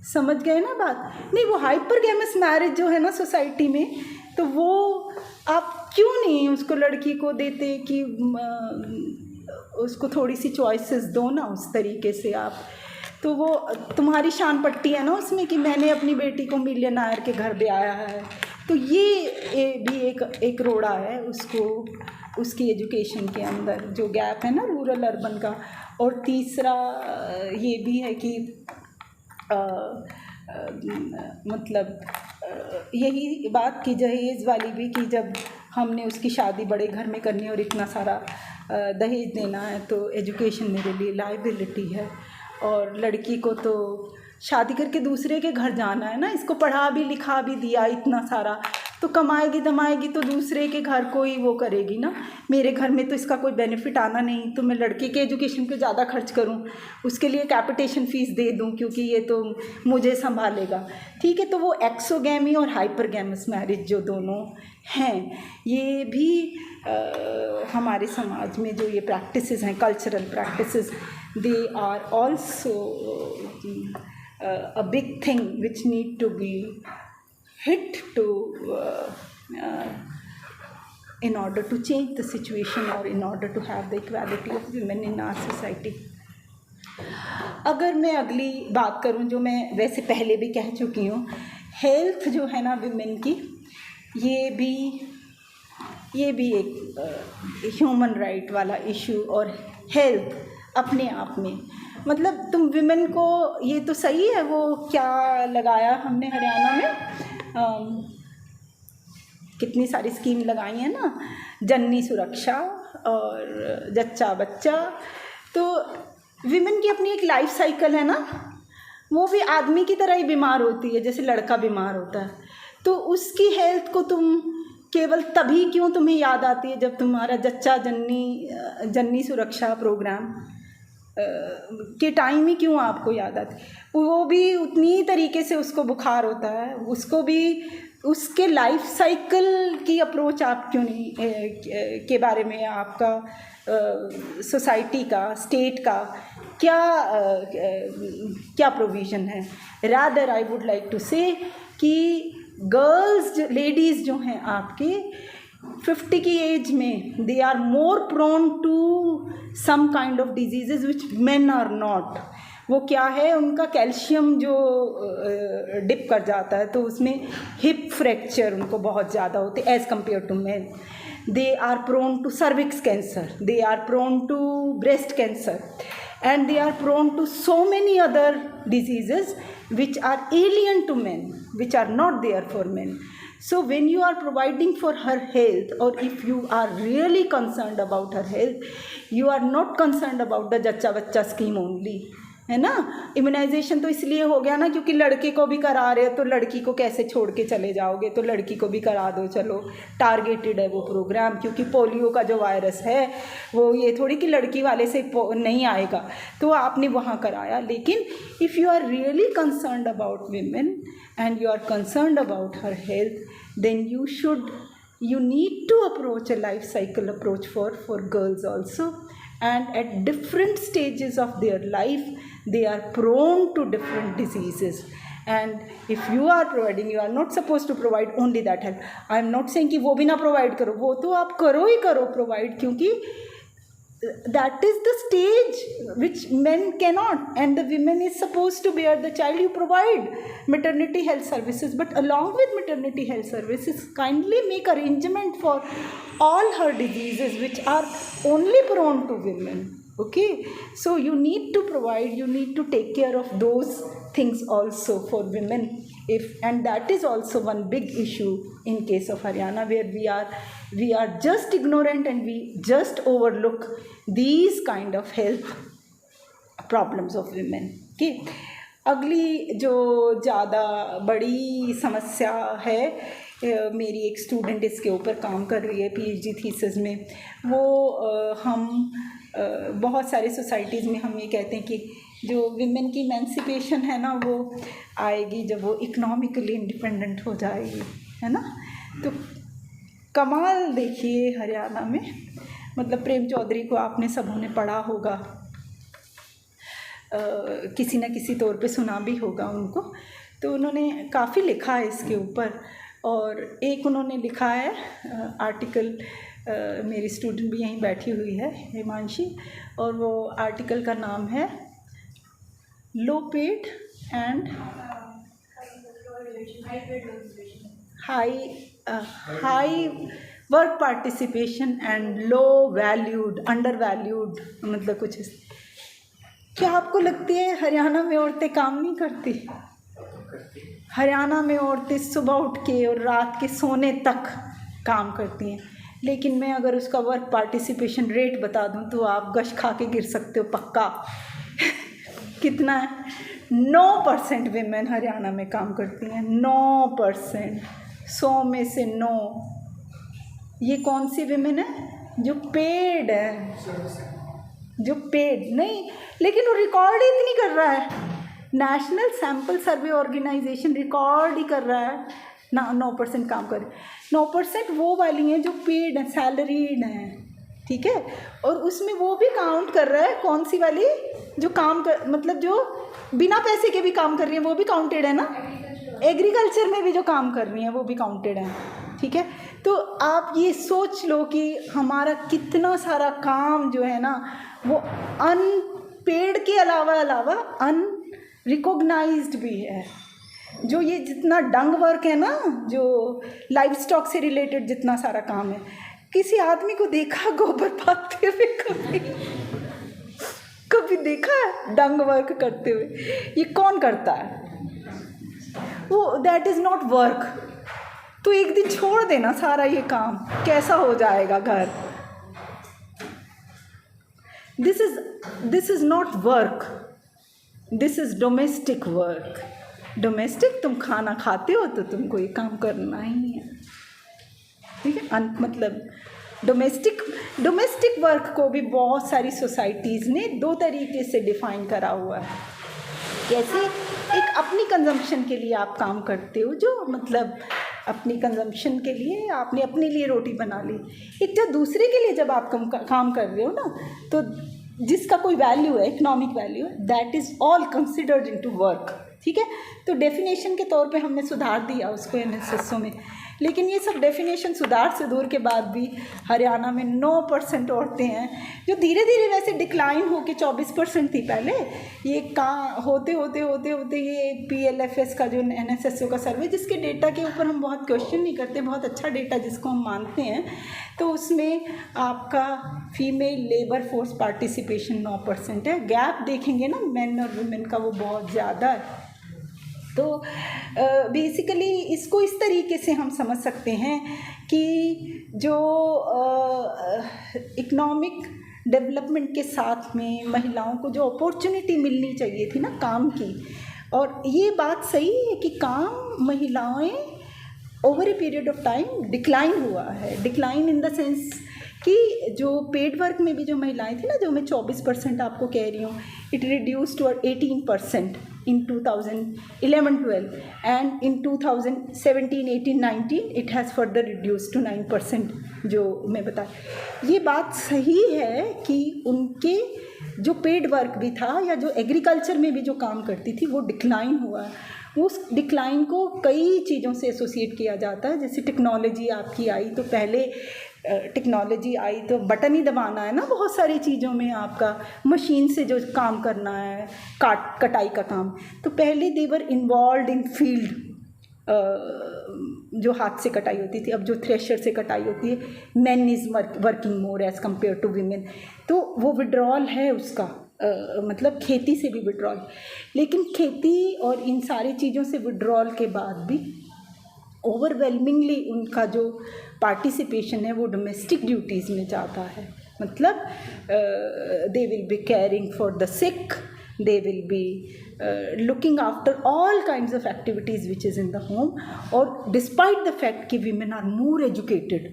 समझ गए ना बात। नहीं, वो हाइपरगैमस मैरिज जो है ना सोसाइटी में, तो वो आप क्यों नहीं उसको लड़की को देते कि उसको थोड़ी सी चॉइसेस दो ना उस तरीके से आप। तो वो तुम्हारी शान पट्टी है ना उसमें कि मैंने अपनी बेटी को मिलियनेयर के घर ब्याया है। तो ये भी एक रोड़ा है उसको, उसकी एजुकेशन के अंदर जो गैप है ना रूरल अर्बन का। और तीसरा ये भी है कि मतलब यही बात की जहेज़ वाली भी, कि जब हमने उसकी शादी बड़े घर में करनी और इतना सारा दहेज देना है तो एजुकेशन मेरे लिए लायबिलिटी है। और लड़की को तो शादी करके दूसरे के घर जाना है ना, इसको पढ़ा भी लिखा भी दिया इतना सारा, तो कमाएगी दमाएगी तो दूसरे के घर को ही वो करेगी ना। मेरे घर में तो इसका कोई बेनिफिट आना नहीं, तो मैं लड़के के एजुकेशन पे ज़्यादा खर्च करूं, उसके लिए कैपिटेशन फ़ीस दे दूं क्योंकि ये तो मुझे संभालेगा। ठीक है, तो वो एक्सोगैमी और हाइपरगैमस मैरिज जो दोनों हैं, ये भी हमारे समाज में जो ये प्रैक्टिसेस हैं, cultural practices, they are also a big thing which need to be hit to in order to change the situation or in order to have the equality of women in our society. अगर मैं अगली बात करूं जो मैं वैसे पहले भी कह चुकी हूँ, हेल्थ जो है ना विमेन की, ये भी एक ह्यूमन राइट वाला इशू। और हेल्थ अपने आप में, मतलब तुम विमेन को, ये तो सही है वो क्या लगाया हमने हरियाणा में, कितनी सारी स्कीम लगाई है ना, जननी सुरक्षा और जच्चा बच्चा। तो विमेन की अपनी एक लाइफ साइकिल है ना, वो भी आदमी की तरह ही बीमार होती है जैसे लड़का बीमार होता है। तो उसकी हेल्थ को तुम केवल तभी क्यों तुम्हें याद आती है जब तुम्हारा जच्चा जननी सुरक्षा प्रोग्राम के टाइम ही क्यों आपको याद आती, वो भी उतनी तरीके से उसको बुखार होता है, उसको भी उसके लाइफ साइकिल की अप्रोच आप क्यों नहीं के बारे में आपका सोसाइटी का, स्टेट का क्या प्रोविज़न है। Rather I would like to say कि गर्ल्स लेडीज़ जो हैं आपके 50 की एज में, they are more prone to some kind of disease which men are not. वो क्या है, उनका कैल्शियम जो डिप कर जाता है तो उसमें हिप फ्रैक्चर उनको बहुत ज़्यादा होते as compare to men. They are prone to cervix cancer, they are prone to breast cancer, and they are prone to so many other diseases which are alien to men, which are not there for men. So when you are providing for her health, or if you are really concerned about her health, you are not concerned about the जच्चा बच्चा scheme only, है ना। Immunisation तो इसलिए हो गया ना क्योंकि लड़के को भी करा रहे हो, तो लड़की को कैसे छोड़ के चले जाओगे, तो लड़की को भी करा दो, चलो टारगेटेड है वो प्रोग्राम। क्योंकि पोलियो का जो वायरस है वो ये थोड़ी कि लड़की वाले से नहीं आएगा, तो आपने वहाँ कराया। लेकिन if you are really concerned about women and you are concerned about her health, then you need to approach a life cycle approach for girls also. And at different stages of their life, they are prone to different diseases. And if you are providing, you are not supposed to provide only that help. I am not saying कि वो भी ना provide करो, वो तो आप करो ही करो provide, क्योंकि that is the stage which men cannot, and the women is supposed to bear the child. You provide maternity health services, but along with maternity health services, kindly make arrangement for all her diseases which are only prone to women. Okay, so you need to provide, you need to take care of those things also for women. And that is also one big issue in case of Haryana, where we are just ignorant and we just overlook these kind of health problems of women. Okay, अगली जो ज़्यादा बड़ी समस्या है, मेरी एक student इसके ऊपर काम कर रही है PhD थीसिस में। वो हम बहुत सारे सोसाइटीज़ में हम ये कहते हैं कि जो विमेन की इमेंसिपेशन है ना, वो आएगी जब वो इकोनॉमिकली इंडिपेंडेंट हो जाएगी, है ना। तो कमाल देखिए हरियाणा में, मतलब प्रेम चौधरी को आपने सबों ने पढ़ा होगा, किसी न किसी तौर पे सुना भी होगा उनको। तो उन्होंने काफ़ी लिखा है इसके ऊपर, और एक उन्होंने लिखा है आर्टिकल, मेरी स्टूडेंट भी यहीं बैठी हुई है हिमांशी, और वो आर्टिकल का नाम है low paid and high work participation and low valued, under valued, मतलब कुछ। क्या आपको लगती है हरियाणा में औरतें काम नहीं करती? हरियाणा में औरतें सुबह उठ के और रात के सोने तक काम करती हैं, लेकिन मैं अगर उसका वर्क पार्टिसिपेशन रेट बता दूं तो आप गश खा के गिर सकते हो पक्का। कितना है? 9% वीमेन हरियाणा में काम करती हैं। 9%, 100 में से 9। ये कौन सी वीमेन है? जो पेड है, जो पेड नहीं, लेकिन वो रिकॉर्ड ही इतनी कर रहा है। नेशनल सैम्पल सर्वे ऑर्गेनाइजेशन रिकॉर्ड ही कर रहा है ना, 9% काम कर। 9% वो वाली हैं जो पेड हैं, सैलरीड हैं, ठीक है। और उसमें वो भी काउंट कर रहा है, कौन सी वाली? जो काम कर, मतलब जो बिना पैसे के भी काम कर रही हैं, वो भी काउंटेड है ना। एग्रीकल्चर में भी जो काम कर रही हैं वो भी काउंटेड हैं, ठीक है। तो आप ये सोच लो कि हमारा कितना सारा काम जो है ना वो अनपेड के अलावा अनरिकॉग्नाइज्ड भी है। जो ये जितना डंग वर्क है ना, जो लाइव स्टॉक से रिलेटेड जितना सारा काम है, किसी आदमी को देखा गोबर पाते हुए? कभी देखा है डंग वर्क करते हुए? ये कौन करता है? वो दैट इज़ नॉट वर्क। तो एक दिन छोड़ देना सारा ये काम, कैसा हो जाएगा घर? This is not work, this is domestic work. Domestic, तुम खाना खाते हो तो तुमको ये काम करना ही है, ठीक है। मतलब डोमेस्टिक वर्क को भी बहुत सारी सोसाइटीज़ ने 2 तरीके से डिफाइन करा हुआ है। कैसे? एक अपनी कंजम्पशन के लिए आप काम करते हो, जो मतलब अपनी कंजम्पशन के लिए आपने अपने लिए रोटी बना ली। एक जो दूसरे के लिए जब आप काम कर रहे हो ना, तो जिसका कोई वैल्यू है, economic value, that is all considered into work, ठीक है। तो डेफिनेशन के तौर पे हमने सुधार दिया उसको एनएसएसओ में, लेकिन ये सब डेफिनेशन सुधार से दूर के बाद भी हरियाणा में 9% औरतें हैं, जो धीरे धीरे वैसे डिक्लाइन होके 24% थी पहले। ये होते ये PLFS का जो एनएसएसओ का सर्वे, जिसके डेटा के ऊपर हम बहुत क्वेश्चन नहीं करते, बहुत अच्छा डेटा जिसको हम मानते हैं, तो उसमें आपका फीमेल लेबर फोर्स पार्टिसिपेशन 9% है। गैप देखेंगे ना मेन और वुमेन का, वो बहुत ज़्यादा है। तो बेसिकली इसको इस तरीके से हम समझ सकते हैं कि जो इकोनॉमिक डेवलपमेंट के साथ में महिलाओं को जो अपॉर्चुनिटी मिलनी चाहिए थी ना काम की, और ये बात सही है कि काम महिलाएं over a period of time decline हुआ है। डिक्लाइन इन द सेंस कि जो पेड वर्क में भी जो महिलाएं थी ना, जो मैं 24% आपको कह रही हूँ, it reduce to 18% in 2011-12 and in 2017-18-19 it has further reduced to 9%, जो मैं बता। ये बात सही है कि उनके जो पेड वर्क भी था या जो एग्रीकल्चर में भी जो काम करती थी वो डिक्लाइन हुआ है। उस डिक्लाइन को कई चीज़ों से एसोसिएट किया जाता है, जैसे टेक्नोलॉजी आपकी आई, तो पहले टेक्नोलॉजी आई तो बटन ही दबाना है ना, बहुत सारी चीज़ों में आपका मशीन से जो काम करना है, कटाई का काम, तो पहले देवर इन्वॉल्व इन फील्ड, जो हाथ से कटाई होती थी। अब जो थ्रेशर से कटाई होती है, man is working more as compare to women, तो वो विड्रॉल है उसका, मतलब खेती से भी विड्रॉल। लेकिन खेती और इन सारी चीज़ों से विड्रॉल के बाद भी ओवरवेलमिंगली उनका जो पार्टिसिपेशन है वो डोमेस्टिक ड्यूटीज़ में जाता है। मतलब they will be caring for the sick, they will be looking after all kinds of activities which is in the home, और despite the fact कि women are more educated,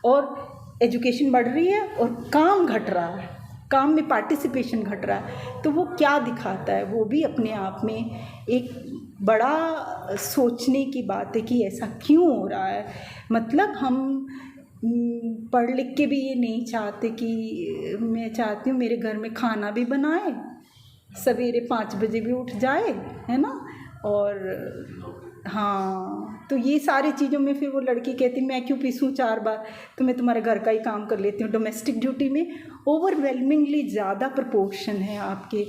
और education बढ़ रही है और काम घट रहा है, काम में पार्टिसिपेशन घट रहा है, तो वो क्या दिखाता है? वो भी अपने आप में एक बड़ा सोचने की बात है कि ऐसा क्यों हो रहा है। मतलब हम पढ़ लिख के भी ये नहीं चाहते कि, मैं चाहती हूँ मेरे घर में खाना भी बनाए, सवेरे 5 बजे भी उठ जाए, है ना, और हाँ, तो ये सारी चीज़ों में फिर वो लड़की कहती मैं क्यों पीसूँ 4 बार, तो मैं तुम्हारे घर का ही काम कर लेती हूँ। डोमेस्टिक ड्यूटी में ओवरवेलमिंगली ज़्यादा प्रपोर्शन है आपके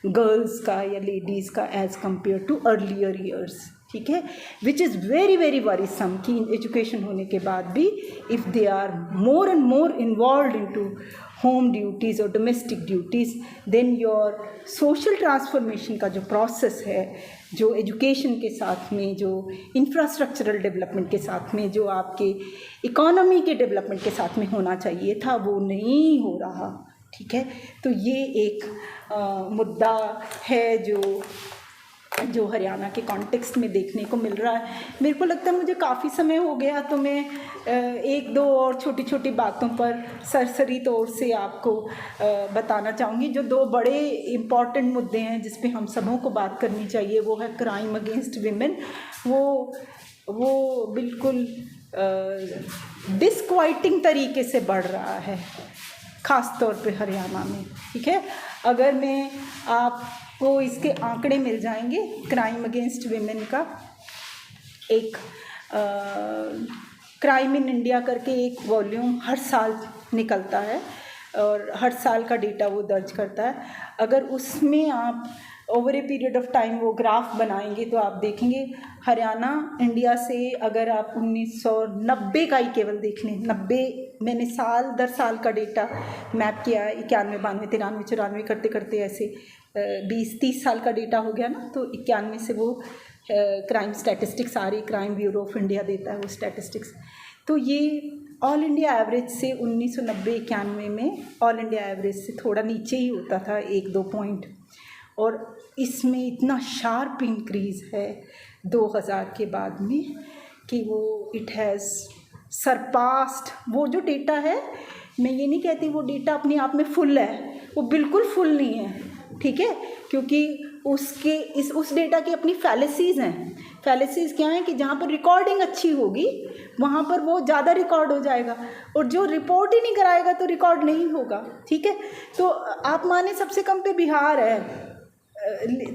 गर्ल्स का या लेडीज़ का as compare to earlier years, ठीक है, which is very very worrisome कि एजुकेशन होने के बाद भी if they are more and more involve into home duties और domestic duties, then your social transformation का जो प्रोसेस है, जो एजुकेशन के साथ में, जो इंफ्रास्ट्रक्चरल डेवलपमेंट के साथ में, जो आपके इकोनॉमी के डेवलपमेंट के साथ में होना चाहिए था, वो नहीं हो रहा। ठीक है। तो ये एक मुद्दा है जो हरियाणा के कॉन्टेक्स्ट में देखने को मिल रहा है। मेरे को लगता है मुझे काफ़ी समय हो गया, तो मैं एक दो और छोटी छोटी बातों पर सरसरी तौर से आपको बताना चाहूँगी। जो दो बड़े इम्पॉर्टेंट मुद्दे हैं जिस पे हम सबों को बात करनी चाहिए, वो है क्राइम अगेंस्ट विमेन। वो बिल्कुल डिस्क्वाइटिंग तरीके से बढ़ रहा है, ख़ास तौर पे हरियाणा में, ठीक है। अगर मैं आपको इसके आंकड़े मिल जाएंगे, क्राइम अगेंस्ट विमेन का एक क्राइम इन इंडिया करके एक वॉल्यूम हर साल निकलता है और हर साल का डेटा वो दर्ज करता है। अगर उसमें आप over a period of time वो ग्राफ बनाएंगे तो आप देखेंगे हरियाणा इंडिया से, अगर आप 1990 का ही केवल देख लें, 90 मैंने साल दर साल का डेटा मैप किया है, 91, 92, 93, 94 करते करते ऐसे 20-30 साल का डेटा हो गया ना, तो 91 से वो क्राइम स्टैटिस्टिक्स आ रही, क्राइम ब्यूरो ऑफ इंडिया देता है वो स्टैटिस्टिक्स। तो ये ऑल इंडिया एवरेज से 1990-91 में ऑल इंडिया एवरेज से थोड़ा नीचे ही होता था, 1-2 पॉइंट, और इसमें इतना शार्प इंक्रीज़ है 2000 के बाद में कि वो इट हैज़ सरपास्ड। वो जो डेटा है, मैं ये नहीं कहती वो डेटा अपने आप में फुल है, वो बिल्कुल फुल नहीं है, ठीक है, क्योंकि उस डेटा की अपनी फैलेसीज़ हैं। फैलेसीज़ क्या हैं कि जहाँ पर रिकॉर्डिंग अच्छी होगी वहाँ पर वो ज़्यादा रिकॉर्ड हो जाएगा, और जो रिपोर्ट ही नहीं कराएगा तो रिकॉर्ड नहीं होगा, ठीक है। तो आप माने सबसे कम पे बिहार है,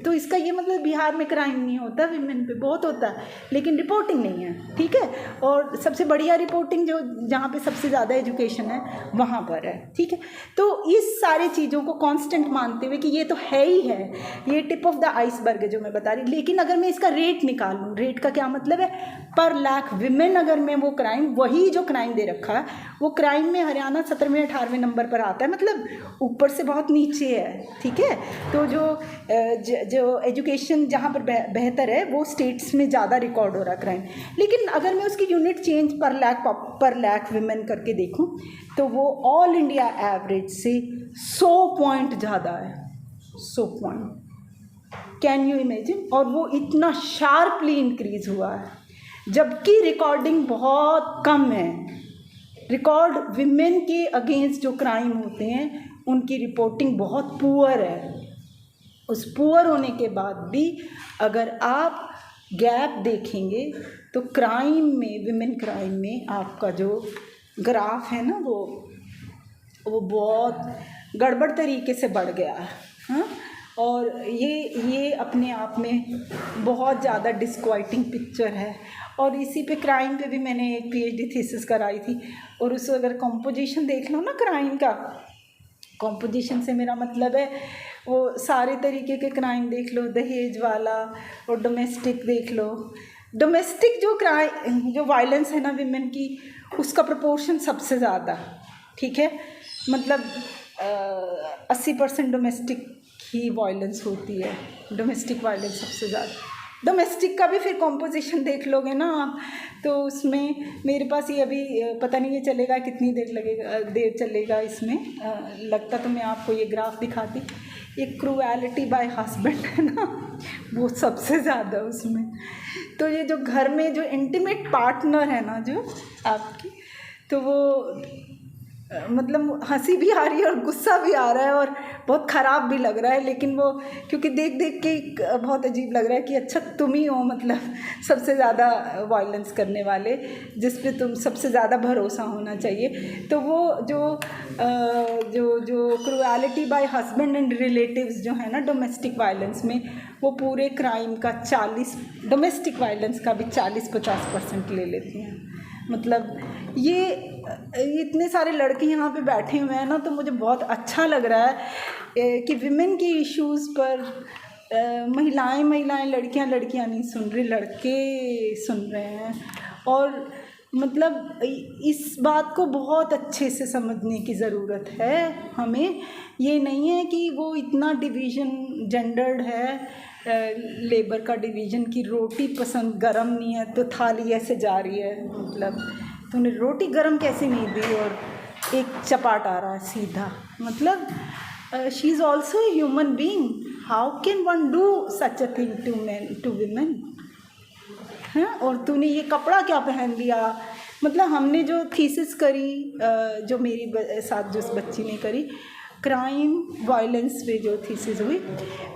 तो इसका ये मतलब बिहार में क्राइम नहीं होता, विमेन पे बहुत होता है, लेकिन रिपोर्टिंग नहीं है, ठीक है। और सबसे बढ़िया रिपोर्टिंग जो जहाँ पे सबसे ज़्यादा एजुकेशन है वहाँ पर है, ठीक है। तो इस सारी चीज़ों को कांस्टेंट मानते हुए कि ये तो है ही है, ये टिप ऑफ द आइसबर्ग है जो मैं बता रही, लेकिन अगर मैं इसका रेट निकालूँ, रेट का क्या मतलब है, पर लाख विमेन अगर मैं वो क्राइम, वही जो क्राइम दे रखा है, वो क्राइम में हरियाणा 17वें 18वें नंबर पर आता है, मतलब ऊपर से बहुत नीचे है, ठीक है। तो जो एजुकेशन जहाँ पर बेहतर है वो स्टेट्स में ज़्यादा रिकॉर्ड हो रहा क्राइम, लेकिन अगर मैं उसकी यूनिट चेंज पर लाख विमेन करके देखूं तो वो ऑल इंडिया एवरेज से 100 पॉइंट ज़्यादा है, 100 पॉइंट, कैन यू इमेजिन। और वो इतना शार्पली इंक्रीज हुआ है, जबकि रिकॉर्डिंग बहुत कम है। रिकॉर्ड विमेन के अगेंस्ट जो क्राइम होते हैं उनकी रिपोर्टिंग बहुत पुअर है। उस पुअर होने के बाद भी अगर आप गैप देखेंगे तो क्राइम में, विमेन क्राइम में आपका जो ग्राफ है ना वो बहुत गड़बड़ तरीके से बढ़ गया है, हाँ। और ये अपने आप में बहुत ज़्यादा डिस्क्वाइटिंग पिक्चर है। और इसी पे क्राइम पे भी मैंने एक PhD थीसिस कराई थी, और उस अगर कॉम्पोजिशन देख लो ना क्राइम का, कॉम्पोजिशन से मेरा मतलब है वो सारे तरीके के क्राइम देख लो, दहेज वाला और डोमेस्टिक देख लो। डोमेस्टिक जो वायलेंस है ना विमेन की, उसका प्रोपोर्शन सबसे ज़्यादा, ठीक है, मतलब 80% डोमेस्टिक ही वायलेंस होती है, डोमेस्टिक वायलेंस सबसे ज़्यादा। डोमेस्टिक का भी फिर कॉम्पोजिशन देख लोगे ना आप, तो उसमें मेरे पास ये अभी पता नहीं ये चलेगा कितनी देर चलेगा इसमें, लगता तो मैं आपको ये ग्राफ दिखाती। ये क्रूएलिटी बाय हस्बैंड है ना, वो सबसे ज़्यादा उसमें। तो ये जो घर में जो इंटीमेट पार्टनर है ना जो आपकी, तो वो मतलब हंसी भी आ रही है और गुस्सा भी आ रहा है और बहुत ख़राब भी लग रहा है, लेकिन वो क्योंकि देख देख के बहुत अजीब लग रहा है कि अच्छा तुम ही हो मतलब सबसे ज़्यादा वायलेंस करने वाले, जिस पे तुम सबसे ज़्यादा भरोसा होना चाहिए। तो वो जो cruelty bye husband and relatives जो है ना डोमेस्टिक वायलेंस में, वो पूरे क्राइम का 40, डोमेस्टिक वायलेंस का भी 40-50% ले लेती हैं। मतलब ये इतने सारे लड़के यहाँ पे बैठे हुए हैं ना, तो मुझे बहुत अच्छा लग रहा है कि विमेन के इश्यूज़ पर महिलाएं लड़कियां नहीं सुन रही, लड़के सुन रहे हैं। और मतलब इस बात को बहुत अच्छे से समझने की ज़रूरत है हमें। ये नहीं है कि वो इतना डिवीज़न जेंडर्ड है, लेबर का डिवीज़न की रोटी पसंद गरम नहीं है तो थाली ऐसे जा रही है, मतलब तूने रोटी गरम कैसे नहीं दी और एक चपाट आ रहा है सीधा, मतलब she is also a human being, how can one do such a thing to man to women, हैं। और तूने ये कपड़ा क्या पहन लिया, मतलब हमने जो थीसिस करी, जो मेरी साथ जो बच्ची ने करी, क्राइम वायलेंस पे जो थीसिस हुई,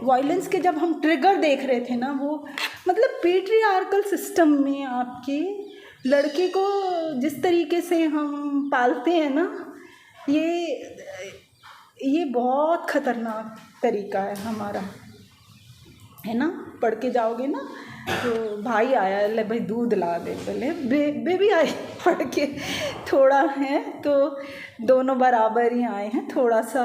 वायलेंस के जब हम ट्रिगर देख रहे थे ना, वो मतलब पेट्रियार्कल सिस्टम में आपके लड़के को जिस तरीके से हम पालते हैं ना, ये बहुत ख़तरनाक तरीका है हमारा, है ना। पढ़ के जाओगे ना तो भाई आया, ले भाई दूध ला दे, बोले बेबी आई, पढ़ के थोड़ा है तो दोनों बराबर ही आए हैं, थोड़ा सा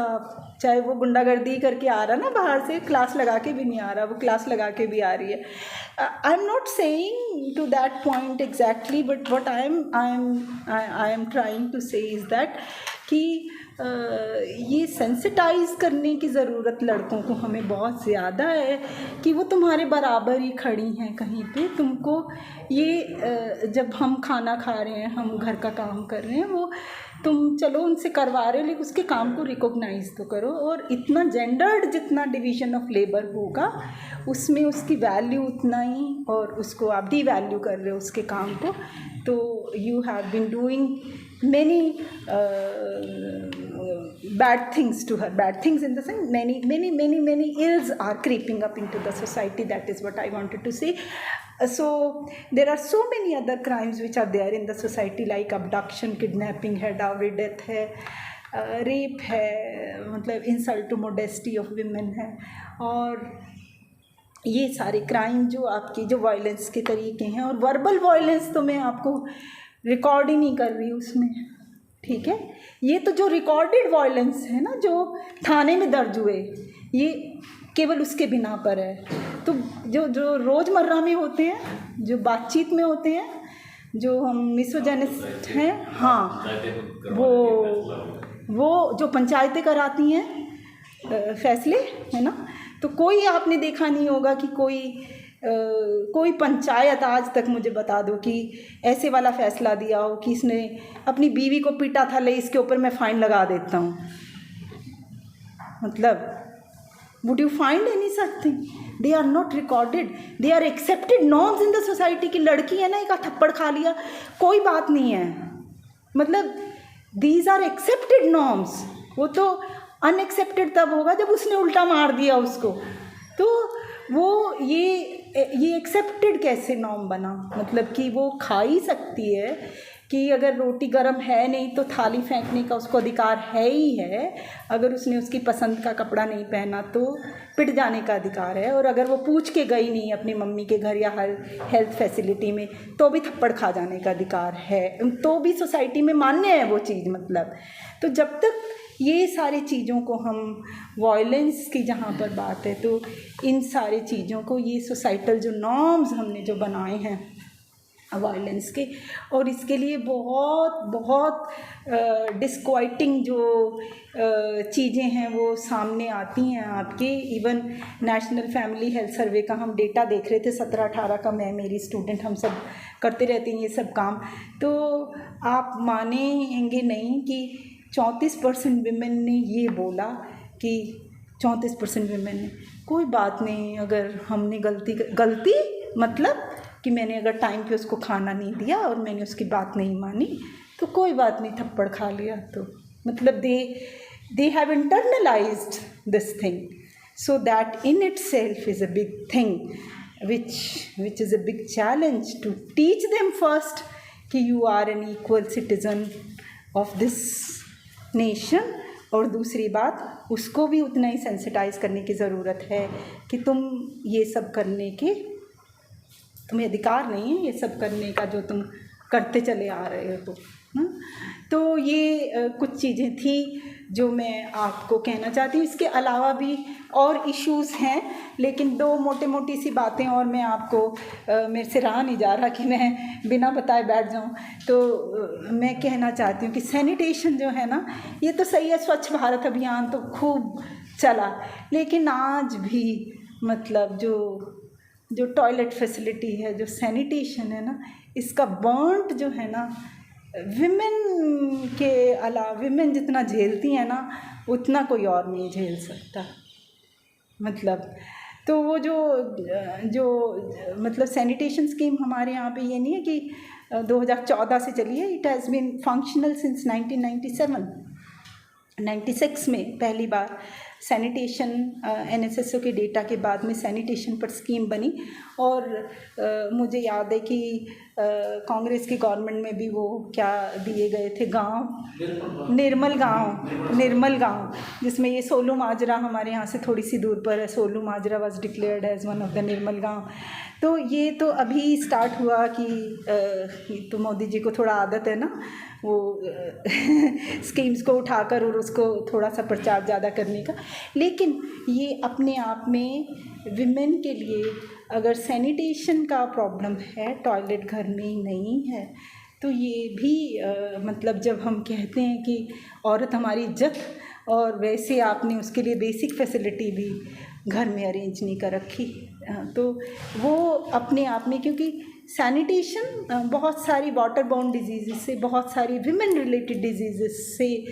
चाहे वो गुंडागर्दी करके आ रहा ना बाहर से, क्लास लगा के भी नहीं आ रहा, वो क्लास लगा के भी आ रही है। I am not saying to that point exactly, but what I am trying to say is that कि ये सेंसिटाइज करने की ज़रूरत लड़कों को हमें बहुत ज़्यादा है कि वो तुम्हारे बराबर ही खड़ी हैं कहीं पे, तुमको ये जब हम खाना खा रहे हैं, हम घर का काम कर रहे हैं, वो तुम चलो उनसे करवा रहे हो, लेकिन उसके काम को रिकॉग्नाइज तो करो। और इतना जेंडर्ड जितना डिवीज़न ऑफ लेबर होगा उसमें उसकी वैल्यू उतना ही, और उसको आप डी वैल्यू कर रहे हो उसके काम को, तो you have been doing many bad things to her, bad things in the sense many ills are creeping up into the society. That is what I wanted to say. So there are so many other crimes which are there in the society, like abduction, kidnapping है, dowry death है, rape है, मतलब insult to modesty of women है, और ये सारे crime जो आपकी जो वायलेंस के तरीके हैं। और वर्बल वायलेंस तो मैं आपको रिकॉर्ड ही नहीं कर रही उसमें, ठीक है। ये तो जो रिकॉर्डेड वायलेंस है ना, जो थाने में दर्ज हुए, ये केवल उसके बिना पर है। तो जो रोज़मर्रा में होते हैं, जो बातचीत में होते हैं, जो हम मिसोजेनिस्ट हैं, हाँ, वो जो पंचायतें कराती हैं फैसले, है ना, तो कोई आपने देखा नहीं होगा कि कोई पंचायत आज तक मुझे बता दो कि ऐसे वाला फैसला दिया हो कि इसने अपनी बीवी को पीटा था, ले इसके ऊपर मैं फ़ाइन लगा देता हूँ। मतलब would you find any such thing? They are not recorded, they are accepted norms in the society. की लड़की है ना, एक थप्पड़ खा लिया, कोई बात नहीं है, मतलब दीज आर एक्सेप्टेड नॉर्म्स। वो तो अनएक्सेप्टेड तब होगा जब उसने उल्टा मार दिया उसको, तो वो ये एक्सेप्टेड कैसे नॉर्म बना? मतलब कि वो खा ही सकती है कि अगर रोटी गर्म है नहीं तो थाली फेंकने का उसको अधिकार है ही है, अगर उसने उसकी पसंद का कपड़ा नहीं पहना तो पिट जाने का अधिकार है, और अगर वो पूछ के गई नहीं अपनी मम्मी के घर या हर हेल्थ फैसिलिटी में तो भी थप्पड़ खा जाने का अधिकार है, तो भी सोसाइटी में मान्य है वो चीज़। मतलब तो जब तक ये सारी चीज़ों को हम वायलेंस की जहाँ पर बात है, तो इन सारी चीज़ों को ये सोसाइटल जो नॉर्म्स हमने जो बनाए हैं वायलेंस के, और इसके लिए बहुत बहुत डिस्क्वाइटिंग जो चीज़ें हैं वो सामने आती हैं आपके। Even national family health survey का हम डेटा देख रहे थे 17-18 का, मैं मेरी स्टूडेंट हम सब करते रहते हैं ये सब काम, तो आप मानेंगे नहीं कि 34% विमेन ने ये बोला कि 34% विमेन ने, कोई बात नहीं अगर हमने गलती मतलब कि मैंने अगर टाइम पे उसको खाना नहीं दिया और मैंने उसकी बात नहीं मानी तो कोई बात नहीं, थप्पड़ खा लिया, तो मतलब they have internalised this thing, so that in itself is a big thing which is a big challenge to teach them first कि you are an equal citizen of this nation, और दूसरी बात उसको भी उतना ही सेंसिटाइज करने की ज़रूरत है कि तुम ये सब करने के तुम्हें अधिकार नहीं है, ये सब करने का जो तुम करते चले आ रहे हो। तो ये कुछ चीज़ें थी जो मैं आपको कहना चाहती हूँ। इसके अलावा भी और इश्यूज़ हैं, लेकिन दो मोटी सी बातें और मैं आपको मेरे से रहा नहीं जा रहा कि मैं बिना बताए बैठ जाऊँ, तो मैं कहना चाहती हूँ कि सैनिटेशन जो है ना, ये तो सही है, स्वच्छ भारत अभियान तो खूब चला, लेकिन आज भी मतलब जो टॉयलेट फैसिलिटी है, जो सैनिटेशन है ना, इसका बॉन्ड जो है ना विमेन के अलावा विमेन जितना झेलती हैं ना उतना कोई और नहीं झेल सकता। मतलब तो वो जो मतलब सैनिटेशन स्कीम हमारे यहाँ पे ये नहीं है कि 2014 से चली है, it has been functional since 1996 में पहली बार सैनिटेशन एनएसएसओ के डेटा के बाद में सैनिटेशन पर स्कीम बनी। और मुझे याद है कि कांग्रेस की गवर्नमेंट में भी वो क्या दिए गए थे गांव, निर्मल गांव जिसमें ये सोलू माजरा हमारे यहाँ से थोड़ी सी दूर पर है। Solu Majra was declared as one of the निर्मल गांव। तो ये तो अभी स्टार्ट हुआ कि तो मोदी जी को थोड़ा आदत है ना वो स्कीम्स को उठाकर और उसको थोड़ा सा प्रचार ज़्यादा करने का। लेकिन ये अपने आप में विमेन के लिए अगर सैनिटेशन का प्रॉब्लम है, टॉयलेट घर में नहीं है, तो ये भी मतलब जब हम कहते हैं कि औरत हमारी इज्जत, और वैसे आपने उसके लिए बेसिक फैसिलिटी भी घर में अरेंज नहीं कर रखी, तो वो अपने आप में, क्योंकि सैनिटेशन बहुत सारी वाटर बाउंड डिजीज़ से, बहुत सारी विमेन रिलेटेड डिजीज़ से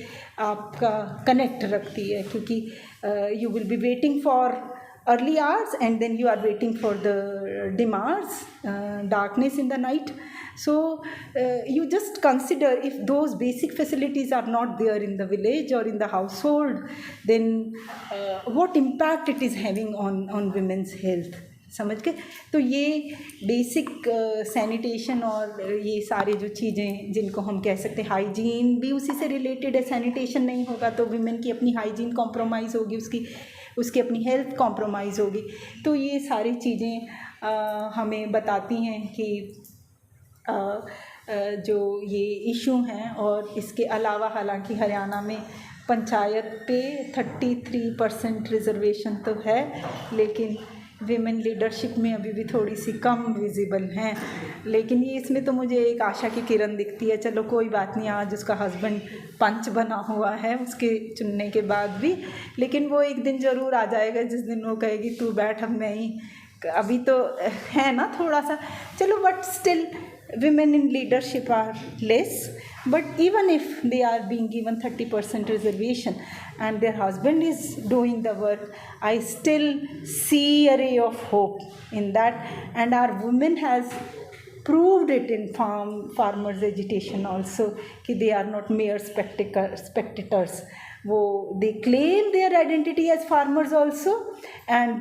आपका कनेक्ट रखती है। क्योंकि you will be waiting for early hours and then you are waiting for the dim hours, darkness in the night. So you just consider if those basic facilities are not there in the village or in the household, then what impact it is having on women's health, समझ के। तो ये basic sanitation और ये सारी जो चीज़ें जिनको हम कह सकते हैं हाइजीन भी उसी से रिलेटेड है। सैनिटेशन नहीं होगा तो विमेन की अपनी हाइजीन कॉम्प्रोमाइज़ होगी, उसकी अपनी हेल्थ कॉम्प्रोमाइज़ होगी। तो ये सारी चीज़ें हमें बताती हैं कि जो ये इशू हैं। और इसके अलावा हालांकि हरियाणा में पंचायत पे 33% रिजर्वेशन तो है, लेकिन विमेन लीडरशिप में अभी भी थोड़ी सी कम विजिबल हैं। लेकिन ये इसमें तो मुझे एक आशा की किरण दिखती है। चलो कोई बात नहीं, आज उसका हस्बैंड पंच बना हुआ है उसके चुनने के बाद भी, लेकिन वो एक दिन ज़रूर आ जाएगा जिस दिन वो कहेगी तू बैठ, अब मैं ही। अभी तो है ना थोड़ा सा, चलो, but still women in leadership are less, but even if they are being given 30% reservation and their husband is doing the work, I still see a ray of hope in that. And our women has proved it in farmers agitation also कि they are not mere spectators. वो they claim their identity as farmers also, and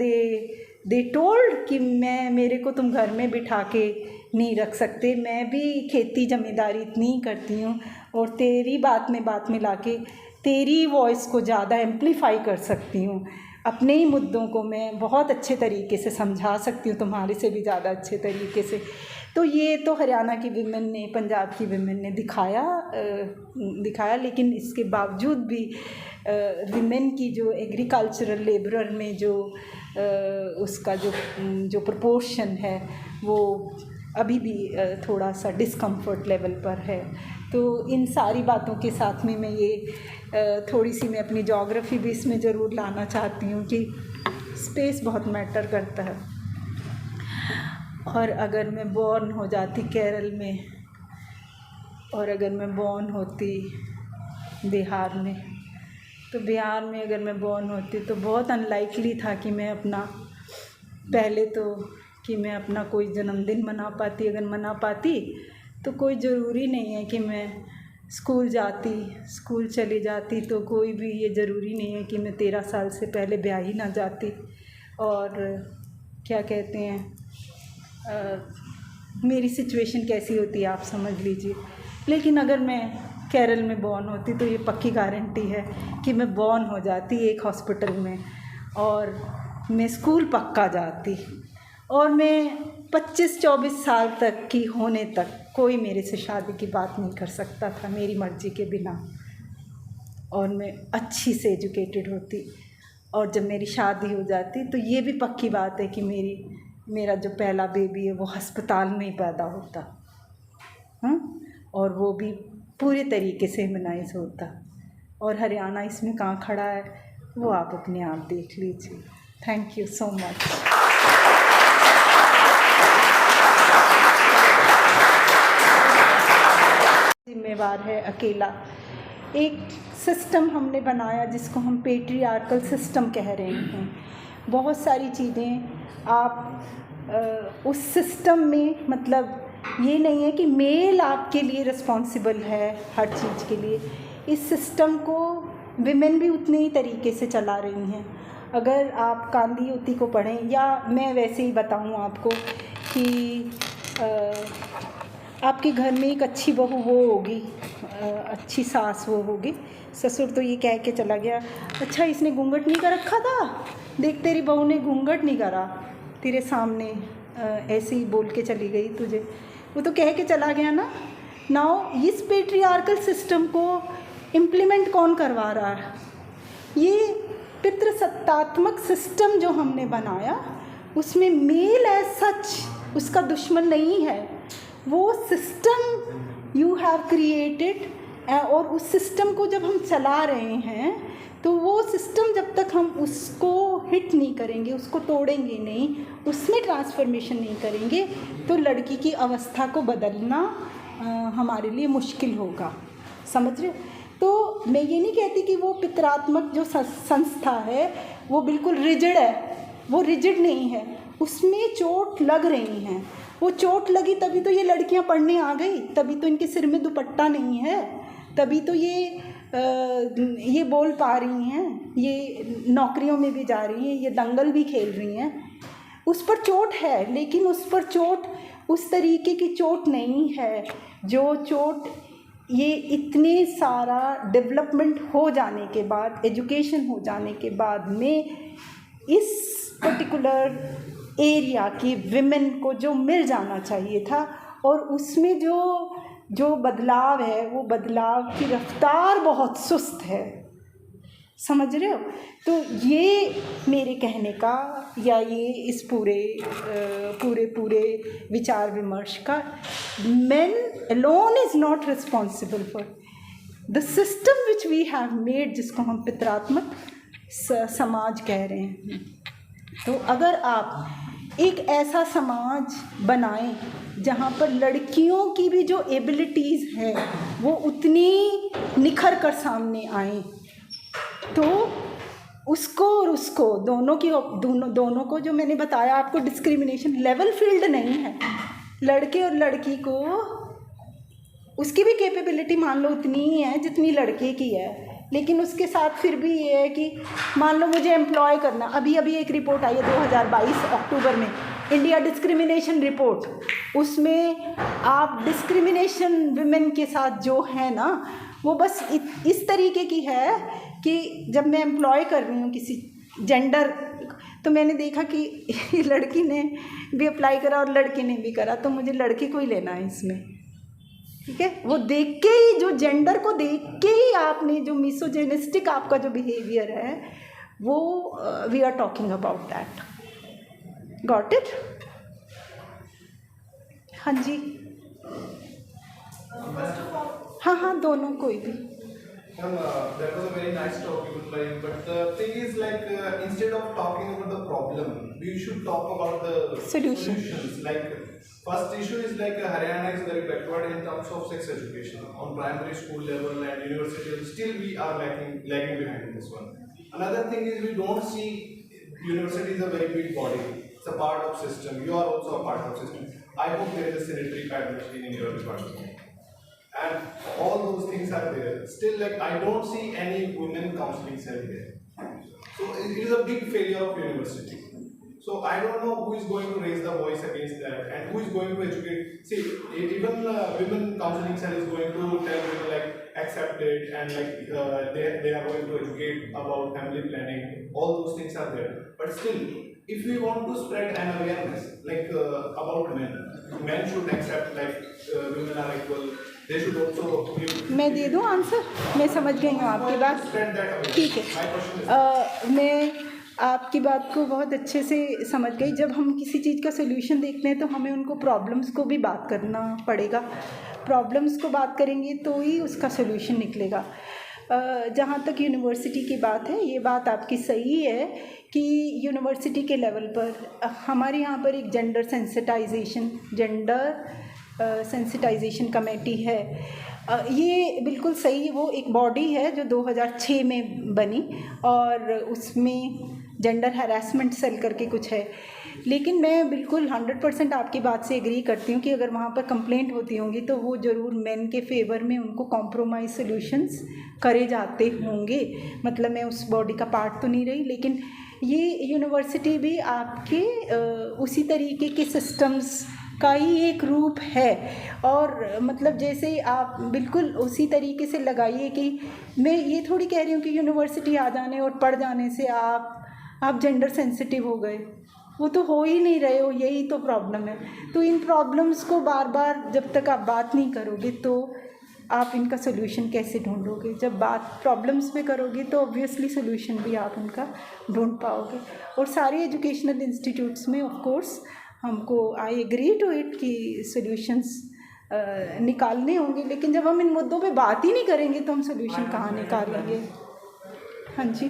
they told कि मेरे को तुम घर में बिठा के नहीं रख सकते, मैं भी खेती ज़मींदारी इतनी ही करती हूँ और तेरी बात में लाके तेरी वॉइस को ज़्यादा एम्प्लीफाई कर सकती हूँ, अपने ही मुद्दों को मैं बहुत अच्छे तरीके से समझा सकती हूँ, तुम्हारे से भी ज़्यादा अच्छे तरीके से। तो ये तो हरियाणा की विमेन ने, पंजाब की विमेन ने दिखाया। लेकिन इसके बावजूद भी विमेन की जो एग्रीकल्चरल लेबरर में जो उसका जो प्रपोर्शन है वो अभी भी थोड़ा सा डिस्कम्फर्ट लेवल पर है। तो इन सारी बातों के साथ में मैं ये थोड़ी सी मैं अपनी ज्योग्राफी भी इसमें ज़रूर लाना चाहती हूँ कि स्पेस बहुत मैटर करता है। और अगर मैं बॉर्न हो जाती केरल में, और अगर मैं बॉर्न होती बिहार में, तो बिहार में अगर मैं बॉर्न होती तो बहुत अनलाइकली था कि मैं अपना कोई जन्मदिन मना पाती। अगर मना पाती तो कोई ज़रूरी नहीं है कि मैं स्कूल चली जाती, तो कोई भी ये ज़रूरी नहीं है कि मैं 13 साल से पहले ब्याह ही ना जाती। और क्या कहते हैं, मेरी सिचुएशन कैसी होती आप समझ लीजिए। लेकिन अगर मैं केरल में बॉर्न होती तो ये पक्की गारंटी है कि मैं बॉर्न हो जाती एक हॉस्पिटल में, और मैं स्कूल पक्का जाती, और मैं 25-24 साल तक की होने तक कोई मेरे से शादी की बात नहीं कर सकता था मेरी मर्ज़ी के बिना, और मैं अच्छी से एजुकेटेड होती। और जब मेरी शादी हो जाती तो ये भी पक्की बात है कि मेरा जो पहला बेबी है वो अस्पताल में ही पैदा होता, और वो भी पूरे तरीके से इम्यूनाइज होता। और हरियाणा इसमें कहाँ खड़ा है वो आप अपने आप देख लीजिए। Thank you so much. जिम्मेवार है अकेला एक सिस्टम हमने बनाया जिसको हम पेट्रियार्कल सिस्टम कह रहे हैं। बहुत सारी चीज़ें आप उस सिस्टम में, मतलब ये नहीं है कि मेल आपके लिए रिस्पॉन्सिबल है हर चीज़ के लिए। इस सिस्टम को विमेन भी उतने ही तरीके से चला रही हैं। अगर आप कांदियोती को पढ़ें, या मैं वैसे ही बताऊं आपको कि आपके घर में एक अच्छी बहू वो होगी, अच्छी सास वो होगी, ससुर तो ये कह के चला गया, अच्छा इसने घूंघट नहीं कर रखा था, देख तेरी बहू ने घूंघट नहीं करा तेरे सामने, ऐसे ही बोल के चली गई तुझे, वो तो कह के चला गया ना। नाउ इस पेट्रियार्कल सिस्टम को इम्प्लीमेंट कौन करवा रहा है? ये पितृसत्तात्मक सिस्टम जो हमने बनाया, उसमें मेल एज सच उसका दुश्मन नहीं है। वो सिस्टम यू हैव क्रिएटेड, और उस सिस्टम को जब हम चला रहे हैं तो वो सिस्टम जब तक हम उसको हिट नहीं करेंगे, उसको तोड़ेंगे नहीं, उसमें ट्रांसफॉर्मेशन नहीं करेंगे, तो लड़की की अवस्था को बदलना हमारे लिए मुश्किल होगा। समझ रहे हो? तो मैं ये नहीं कहती कि वो पितरात्मक जो संस्था है वो बिल्कुल रिजिड है, वो रिजिड नहीं है, उसमें चोट लग रही हैं। वो चोट लगी तभी तो ये लड़कियां पढ़ने आ गई, तभी तो इनके सिर में दुपट्टा नहीं है, तभी तो ये बोल पा रही हैं, ये नौकरियों में भी जा रही हैं, ये दंगल भी खेल रही हैं। उस पर चोट है, लेकिन उस पर चोट उस तरीके की चोट नहीं है जो चोट ये इतने सारा डेवलपमेंट हो जाने के बाद, एजुकेशन हो जाने के बाद में इस पर्टिकुलर एरिया की विमेन को जो मिल जाना चाहिए था, और उसमें जो बदलाव है वो बदलाव की रफ्तार बहुत सुस्त है। समझ रहे हो? तो ये मेरे कहने का, या ये इस पूरे विचार विमर्श का, men alone is not responsible for the system which we have made, जिसको हम पितरात्मक समाज कह रहे हैं। तो अगर आप एक ऐसा समाज बनाएं जहाँ पर लड़कियों की भी जो एबिलिटीज़ है वो उतनी निखर कर सामने आएँ, तो उसको और उसको दोनों को, जो मैंने बताया आपको, डिस्क्रिमिनेशन लेवल फील्ड नहीं है। लड़के और लड़की को उसकी भी कैपेबिलिटी मान लो उतनी ही है जितनी लड़के की है, लेकिन उसके साथ फिर भी ये है कि मान लो मुझे एम्प्लॉय करना, अभी एक रिपोर्ट आई है 2022 अक्टूबर में, इंडिया डिस्क्रिमिनेशन रिपोर्ट, उसमें आप डिस्क्रिमिनेशन विमेन के साथ जो है ना, वो बस इस तरीके की है कि जब मैं एम्प्लॉय कर रही हूँ किसी जेंडर, तो मैंने देखा कि लड़की ने भी अप्लाई करा और लड़के ने भी करा, तो मुझे लड़के को ही लेना है इसमें, ठीक है? वो देख के ही, जो जेंडर को देख के ही आपने जो मिसोजेनिस्टिक आपका जो बिहेवियर है वो we are talking about that. Got it? हाँ जी, हाँ, दोनों, कोई भी। That was a very nice talk, but the thing is, like, instead of talking about the problem, we should talk about the solutions. Like, first issue is like Haryana is very backward in terms of sex education on primary school level and university. Still, we are lagging behind in this one. Another thing is we don't see university is a very big body. It's a part of system. You are also a part of system. I hope there is a sanitary pad machine in your department. And all those things are there. Still, like, I don't see any women counseling cell there. So it is a big failure of university. So I don't know who is going to raise the voice against that, and who is going to educate. See, even women counseling cell is going to tell women, like, accept it, and like they are going to educate about family planning. All those things are there. But still, if we want to spread an awareness, like about men should accept, like, women are equal. मैं दे दूँ answer? मैं समझ गई हूँ आपकी बात, ठीक है। मैं आपकी बात को बहुत अच्छे से समझ गई। जब हम किसी चीज़ का सोल्यूशन देखते हैं तो हमें उनको प्रॉब्लम्स को भी बात करना पड़ेगा। प्रॉब्लम्स को बात करेंगे तो ही उसका सोल्यूशन निकलेगा। जहाँ तक यूनिवर्सिटी की बात है, ये बात आपकी सही है कि यूनिवर्सिटी के लेवल पर हमारे यहाँ पर एक gender sensitization, gender sensitization committee है, ये बिल्कुल सही, वो एक बॉडी है जो 2006 में बनी और उसमें जेंडर हैरेसमेंट सेल करके कुछ है। लेकिन मैं बिल्कुल 100% आपकी बात से एग्री करती हूँ कि अगर वहाँ पर कंप्लेंट होती होंगी तो वो ज़रूर मेन के फेवर में उनको कॉम्प्रोमाइज़ सॉल्यूशंस करे जाते होंगे। मतलब मैं उस बॉडी का पार्ट तो नहीं रही, लेकिन ये यूनिवर्सिटी भी आपके उसी तरीके के सिस्टम्स का ही एक रूप है। और मतलब जैसे आप बिल्कुल उसी तरीके से लगाइए कि मैं ये थोड़ी कह रही हूँ कि यूनिवर्सिटी आ जाने और पढ़ जाने से आप जेंडर सेंसिटिव हो गए, वो तो हो ही नहीं रहे हो, यही तो प्रॉब्लम है। तो इन प्रॉब्लम्स को बार बार जब तक आप बात नहीं करोगे तो आप इनका सोल्यूशन कैसे ढूंढोगे? जब बात प्रॉब्लम्स पे करोगे तो ऑब्वियसली सोल्यूशन भी आप उनका ढूंढ पाओगे। और सारे एजुकेशनल इंस्टीट्यूट्स में ऑफ कोर्स हमको आई एग्री टू इट कि सोल्यूशंस निकालने होंगे, लेकिन जब हम इन मुद्दों पे बात ही नहीं करेंगे तो हम सोल्यूशन कहाँ निकालेंगे? हाँ जी,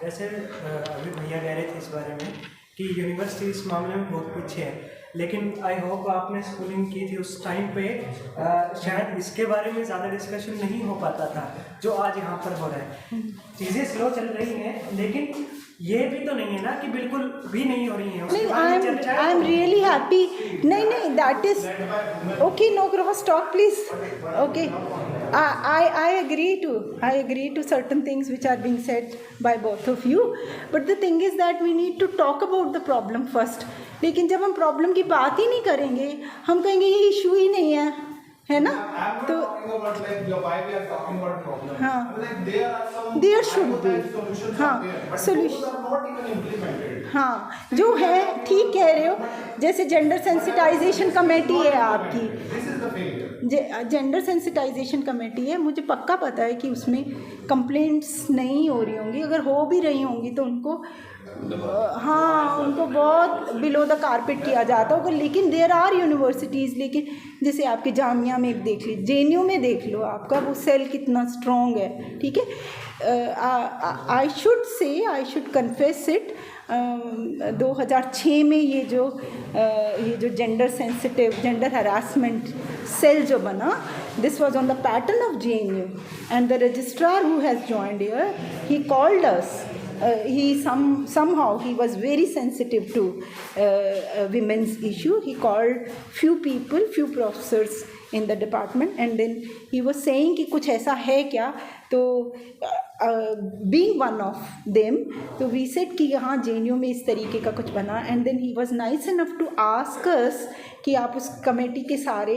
वैसे अभी भैया कह रहे थे इस बारे में कि यूनिवर्सिटी इस मामले में बहुत पीछे है, लेकिन आई होप आपने स्कूलिंग की थी उस टाइम पे शायद इसके बारे में ज़्यादा डिस्कशन नहीं हो पाता था जो आज यहाँ पर हो रहा है। चीज़ें स्लो चल रही हैं, लेकिन ये भी तो नहीं है ना कि बिल्कुल भी नहीं हो रही हैं। नहीं, आई एम रियली हैप्पी। नहीं, that is okay, no cross talk please. Okay, I agree to certain things which are being said by both of you, but the thing is that we need to talk about the problem first. लेकिन जब हम problem की बात ही नहीं करेंगे, हम कहेंगे ये इशू ही नहीं है ना? तो हाँ, देयर शुड बी, हाँ सोल्यूशन, हाँ जो है ठीक कह रहे हो। जैसे जेंडर सेंसिटाइजेशन कमेटी है आपकी, जेंडर सेंसिटाइजेशन कमेटी है, मुझे पक्का पता है कि उसमें कंप्लेंट्स नहीं हो रही होंगी, अगर हो भी रही होंगी तो उनको हाँ उनको बहुत बिलो द कारपेट किया जाता होगा। लेकिन देयर आर यूनिवर्सिटीज़, लेकिन जैसे आपके जामिया में देख लीजिए, JNU में देख लो, आपका वो सेल कितना स्ट्रॉन्ग है, ठीक है। आई शुड कन्फेस इट, 2006 में ये जो gender sensitive gender harassment cell जो बना, this was on the pattern of JNU, and the registrar who has joined here, he called us. Somehow he was very sensitive to women's issue. He called few professors in the department, and then he was saying कि कुछ ऐसा है क्या? तो being one of them, तो we said कि यहाँ JNU में इस तरीके का कुछ बना, and then he was nice enough to ask us कि आप उस कमेटी के सारे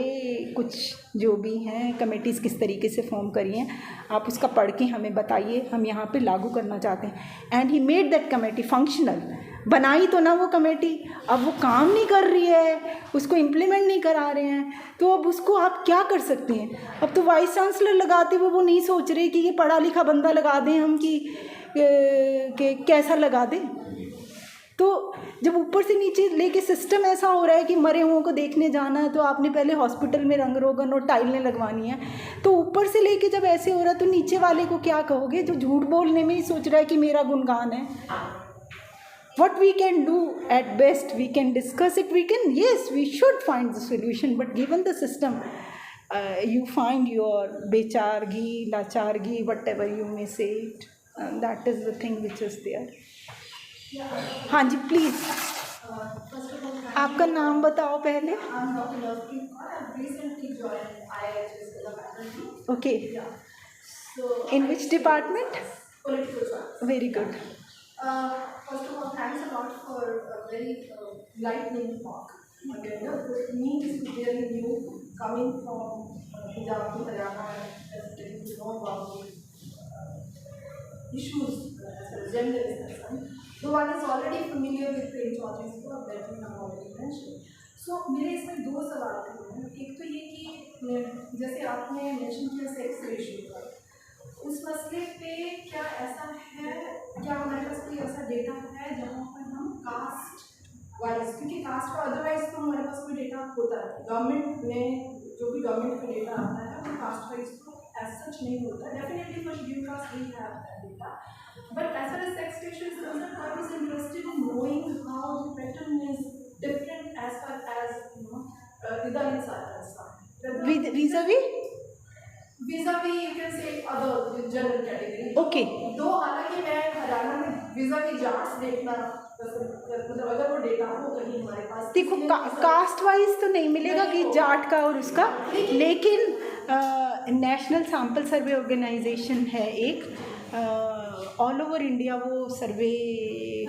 कुछ जो भी हैं कमेटीज़ किस तरीके से फॉर्म करी हैं, आप उसका पढ़ के हमें बताइए, हम यहाँ पे लागू करना चाहते हैं। And he made that committee functional. बनाई तो ना वो कमेटी, अब वो काम नहीं कर रही है, उसको इम्प्लीमेंट नहीं करा रहे हैं, तो अब उसको आप क्या कर सकते हैं? अब तो वाइस चांसलर लगाते हुए वो नहीं सोच रहे कि ये पढ़ा लिखा बंदा लगा दें हम कि कैसा लगा दें। तो जब ऊपर से नीचे लेके सिस्टम ऐसा हो रहा है कि मरे हुओं को देखने जाना है तो आपने पहले हॉस्पिटल में रंग रोगन और टाइलें लगवानी है, तो ऊपर से लेके जब ऐसे हो रहा है तो नीचे वाले को क्या कहोगे जो झूठ बोलने में ही सोच रहा है कि मेरा गुणगान है? What we can do at best, we can discuss it, we should find the solution, but given the system, you find your bechargi, lachargi, whatever you may say it, that is the thing which is there. हाँ जी please, आपका नाम बताओ पहले। Okay, in which department? Very good. First of all, thanks a lot for a very enlightening talk. Again, for me, this is very new, coming from Punjab to Haryana and getting to know about the issues as far as gender is concerned. So one is already familiar with Premchand's work that we have already mentioned. So मेरे इसमें दो सवाल थे। एक तो ये कि जैसे आपने mention किया सेक्स रेशियो का, उस मसले पे क्या ऐसा है, क्या हमारे पास कोई ऐसा डेटा है जहाँ पर हम कास्ट वाइज, क्योंकि कास्ट का अदरवाइज तो हमारे पास कोई डेटा होता है, गवर्नमेंट में जो भी गवर्नमेंट का डेटा आता है वो कास्ट वाइज तो एज सच नहीं होता। Definitely for schedule caste we have that data, but as far as sex ratio is concerned, I was interested in knowing how the pattern is different as far as you know इधर in south. vis-a-vis vis-a-vis you can say other general category. Okay. दो हालांकि मैं हरियाणा में vis-a-vis Jats देखना मतलब अगर वो data हो कहीं हमारे पास, देखो कास्ट वाइज तो नहीं मिलेगा कि जाट का और उसका, लेकिन नेशनल सैंपल सर्वे ऑर्गेनाइजेशन है एक, ऑल ओवर इंडिया वो सर्वे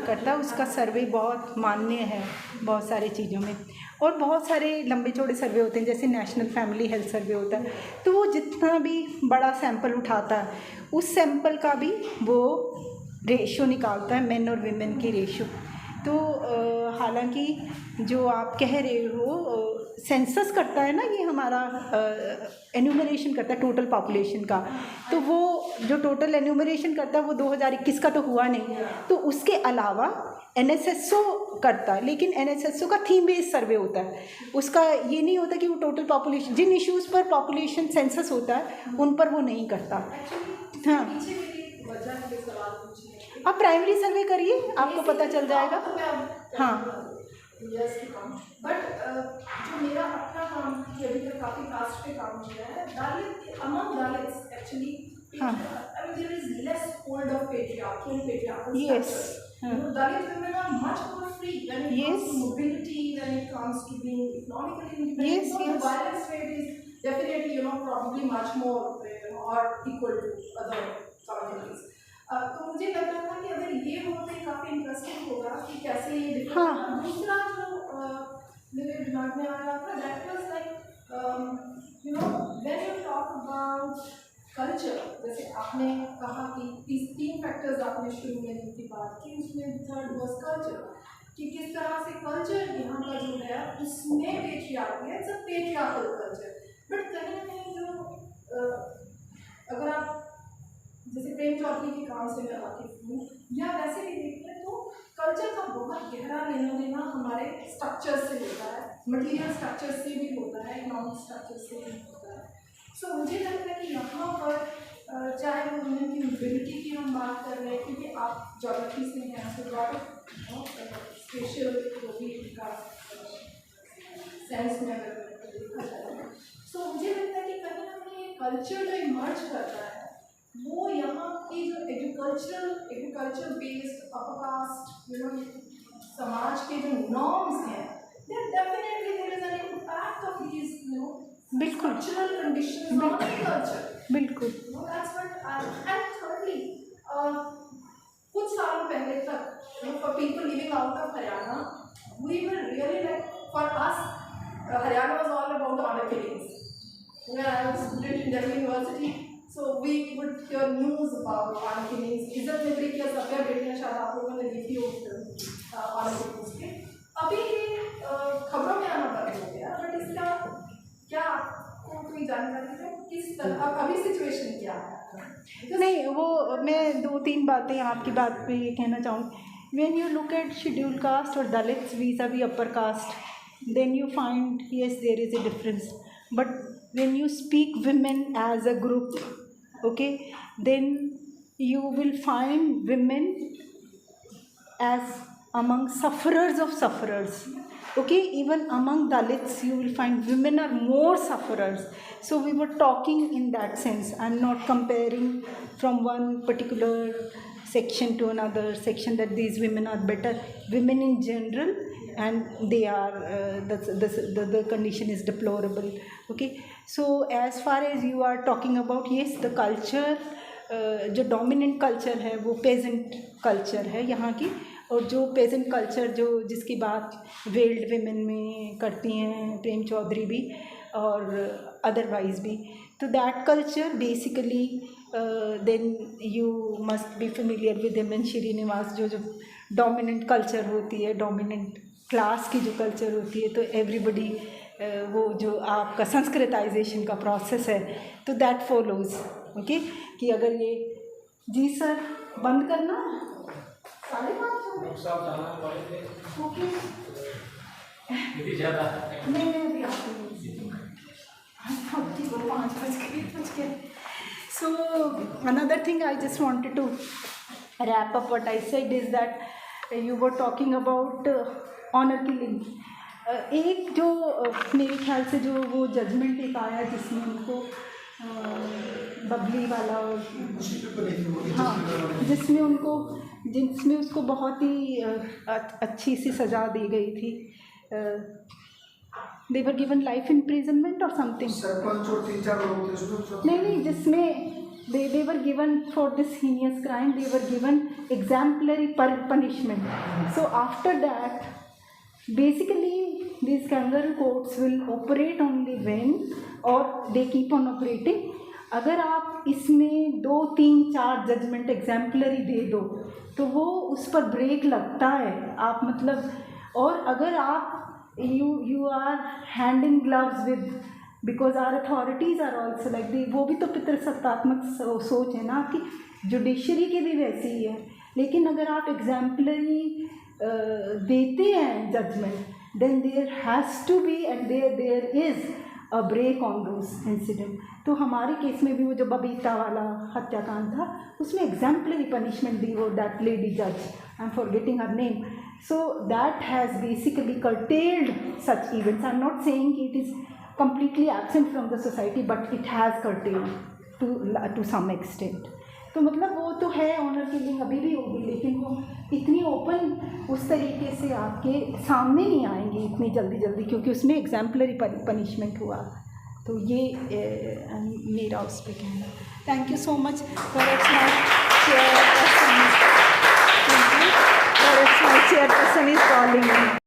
करता है, उसका सर्वे बहुत मान्य है बहुत सारी चीज़ों में, और बहुत सारे लंबे चौड़े सर्वे होते हैं, जैसे नेशनल फैमिली हेल्थ सर्वे होता है, तो वो जितना भी बड़ा सैंपल उठाता है उस सैंपल का भी वो रेशियो निकालता है, मेन और वीमेन की रेशियो। तो हालांकि जो आप कह रहे हो सेंसस करता है ना, ये हमारा एन्यूमरेशन करता है टोटल पॉपुलेशन का, तो वो जो टोटल एन्यूमरेशन करता है वो 2021 का तो हुआ नहीं, तो उसके अलावा NSSO करता है, लेकिन NSSO का थीम बेस्ड सर्वे होता है, उसका ये नहीं होता कि वो टोटल पॉपुलेशन, जिन इश्यूज़ पर पॉपुलेशन सेंसस होता है उन पर वो नहीं करता। हाँ, आप प्राइमरी सर्वे करिए, आपको पता चल जाएगा। हाँ, बट जो मेरा अपना काम कि अभी तक काफ़ी कास्ट पे काम किया है, Dalit among Dalits actually there is less hold of patriarchy and patriarchal structures. Dalit women are much more free when it comes to mobility, when it comes to being economically independent. So the violence rate is definitely probably much more or equal to other communities. तो मुझे लग रहा था कि अगर ये हो तो काफ़ी इंटरेस्टिंग होगा कि कैसे ये डिफरेंट। दूसरा जो मेरे दिमाग में आ रहा था that was like when you talk about culture, जैसे आपने कहा कि 3 फैक्टर्स आपने शुरू में की बात की, उसमें थर्ड वाज कल्चर, कि किस तरह से कल्चर यहाँ का जो है उसमें पेट्रियार्की है, it's a patriarchal culture. But कहीं ना कहीं जो अगर आप जैसे प्रेम चौधरी के काम से मैं वाकिफ हूँ या वैसे भी देखें तो कल्चर का बहुत गहरा लेना देना हमारे स्ट्रक्चर से होता है, मटीरियल स्ट्रक्चर से भी होता है, इकोनॉमिक स्ट्रक्चर से भी होता है। सो मुझे लगता है कि यहाँ पर चाहे वो वुमेन की मोबिलिटी की हम बात कर रहे हैं, क्योंकि आप ज्योग्राफी से हैं, सो स्पेशल जो भी का सेंस में अगर देखा जाए, सो मुझे लगता है कि कहीं ना कहीं कल्चर जो इमर्ज करता है वो यहाँ की जो एग्रीकल्चर बेस्ड अपर कास्ट समाज के जो नॉर्म्स हैं, there definitely there is an impact of these cultural conditions on culture. बिल्कुल। दैट्स व्हाट एंड थर्डली कुछ सालों पहले तक for people living out of Haryana we were really like for us Haryana was all about the honour killings. When I was a student in Delhi University, so we would hear news about honor killings. इज्जत मित्री की सत्या बेटियां शायद आप लोगों ने देखी हो honor killings के। अभी ये खबरों में आना बंद हो गया, बट इसका क्या आपको कोई जानकारी है किस तरह अभी सिचुएशन क्या है? नहीं, वो मैं 2-3 बातें आपकी बात पे ये कहना चाहूँगी। When you look at schedule caste और Dalits vis-a-vis upper caste, then you find yes there is a difference, but when you speak women as a group, okay, then you will find women as among sufferers of sufferers, okay. Even among Dalits you will find women are more sufferers. So we were talking in that sense. I'm not comparing from one particular section to another section that these women are better. Women in general, and they are the condition is deplorable, okay. So as far as you are talking about, yes, the culture, जो dominant culture है वो pageant culture है यहाँ की, और जो pageant culture जो जिसकी बात वेल्ड विमेन में करती हैं प्रेम चौधरी भी और अदरवाइज भी, तो that culture basically then you must be familiar with him and Srinivas, जो डोमिनेंट कल्चर होती है, डोमिनेंट क्लास की जो कल्चर होती है, तो एवरीबडी वो जो आपका संस्कृताइजेशन का प्रोसेस है तो दैट फॉलोज, ओके। कि अगर ये जी सर बंद करना 5:30 ओके नहीं अभी आती हूँ 5 बज गए। सो another thing I just wanted to wrap up what I said is that you were talking about honor killing. एक जो मेरे ख्याल से जो वो जजमेंट एक आया जिसमें उनको बबली वाला, हाँ, जिसमें उसको बहुत ही अच्छी सी सज़ा दी गई थी. दे वर गिवन लाइफ इम्प्रिजनमेंट और समथिंग. सरपंच और 3-4 लोग थे उसमें. नहीं, जिसमें they were given for this heinous crime, they were given exemplary punishment. So after that, basically these kangaroo courts will operate only when, or they keep on operating. अगर आप इसमें 2, 3, 4 जजमेंट एग्जाम्पलरी दे दो तो वो उस पर ब्रेक लगता है. आप मतलब, और अगर आप you are hand in gloves with, because are authorities are also like the, वो भी तो पितृसत्तात्मक सोच है ना आपकी, जुडिशरी की भी वैसी ही है. लेकिन अगर आप एग्जाम्पलरी देते हैं judgement, then there has to be and there is a break on those incident. तो हमारे केस में भी वो जो बबीता वाला हत्याकांड था उसमें एग्जाम्पलरी पनिशमेंट दी वो दैट लेडी जज, I am forgetting her name. So that has basically curtailed such events. I am not saying it is completely absent from the society, but it has curtailed to some extent. तो मतलब वो तो है, honour killing अभी भी होगी, लेकिन वो इतनी ओपन उस तरीके से आपके सामने नहीं आएंगी इतनी जल्दी, क्योंकि उसमें एग्जाम्पलरी पनिशमेंट हुआ. तो ये मेरा उस पर कहना. Thank you so much for chairperson is calling.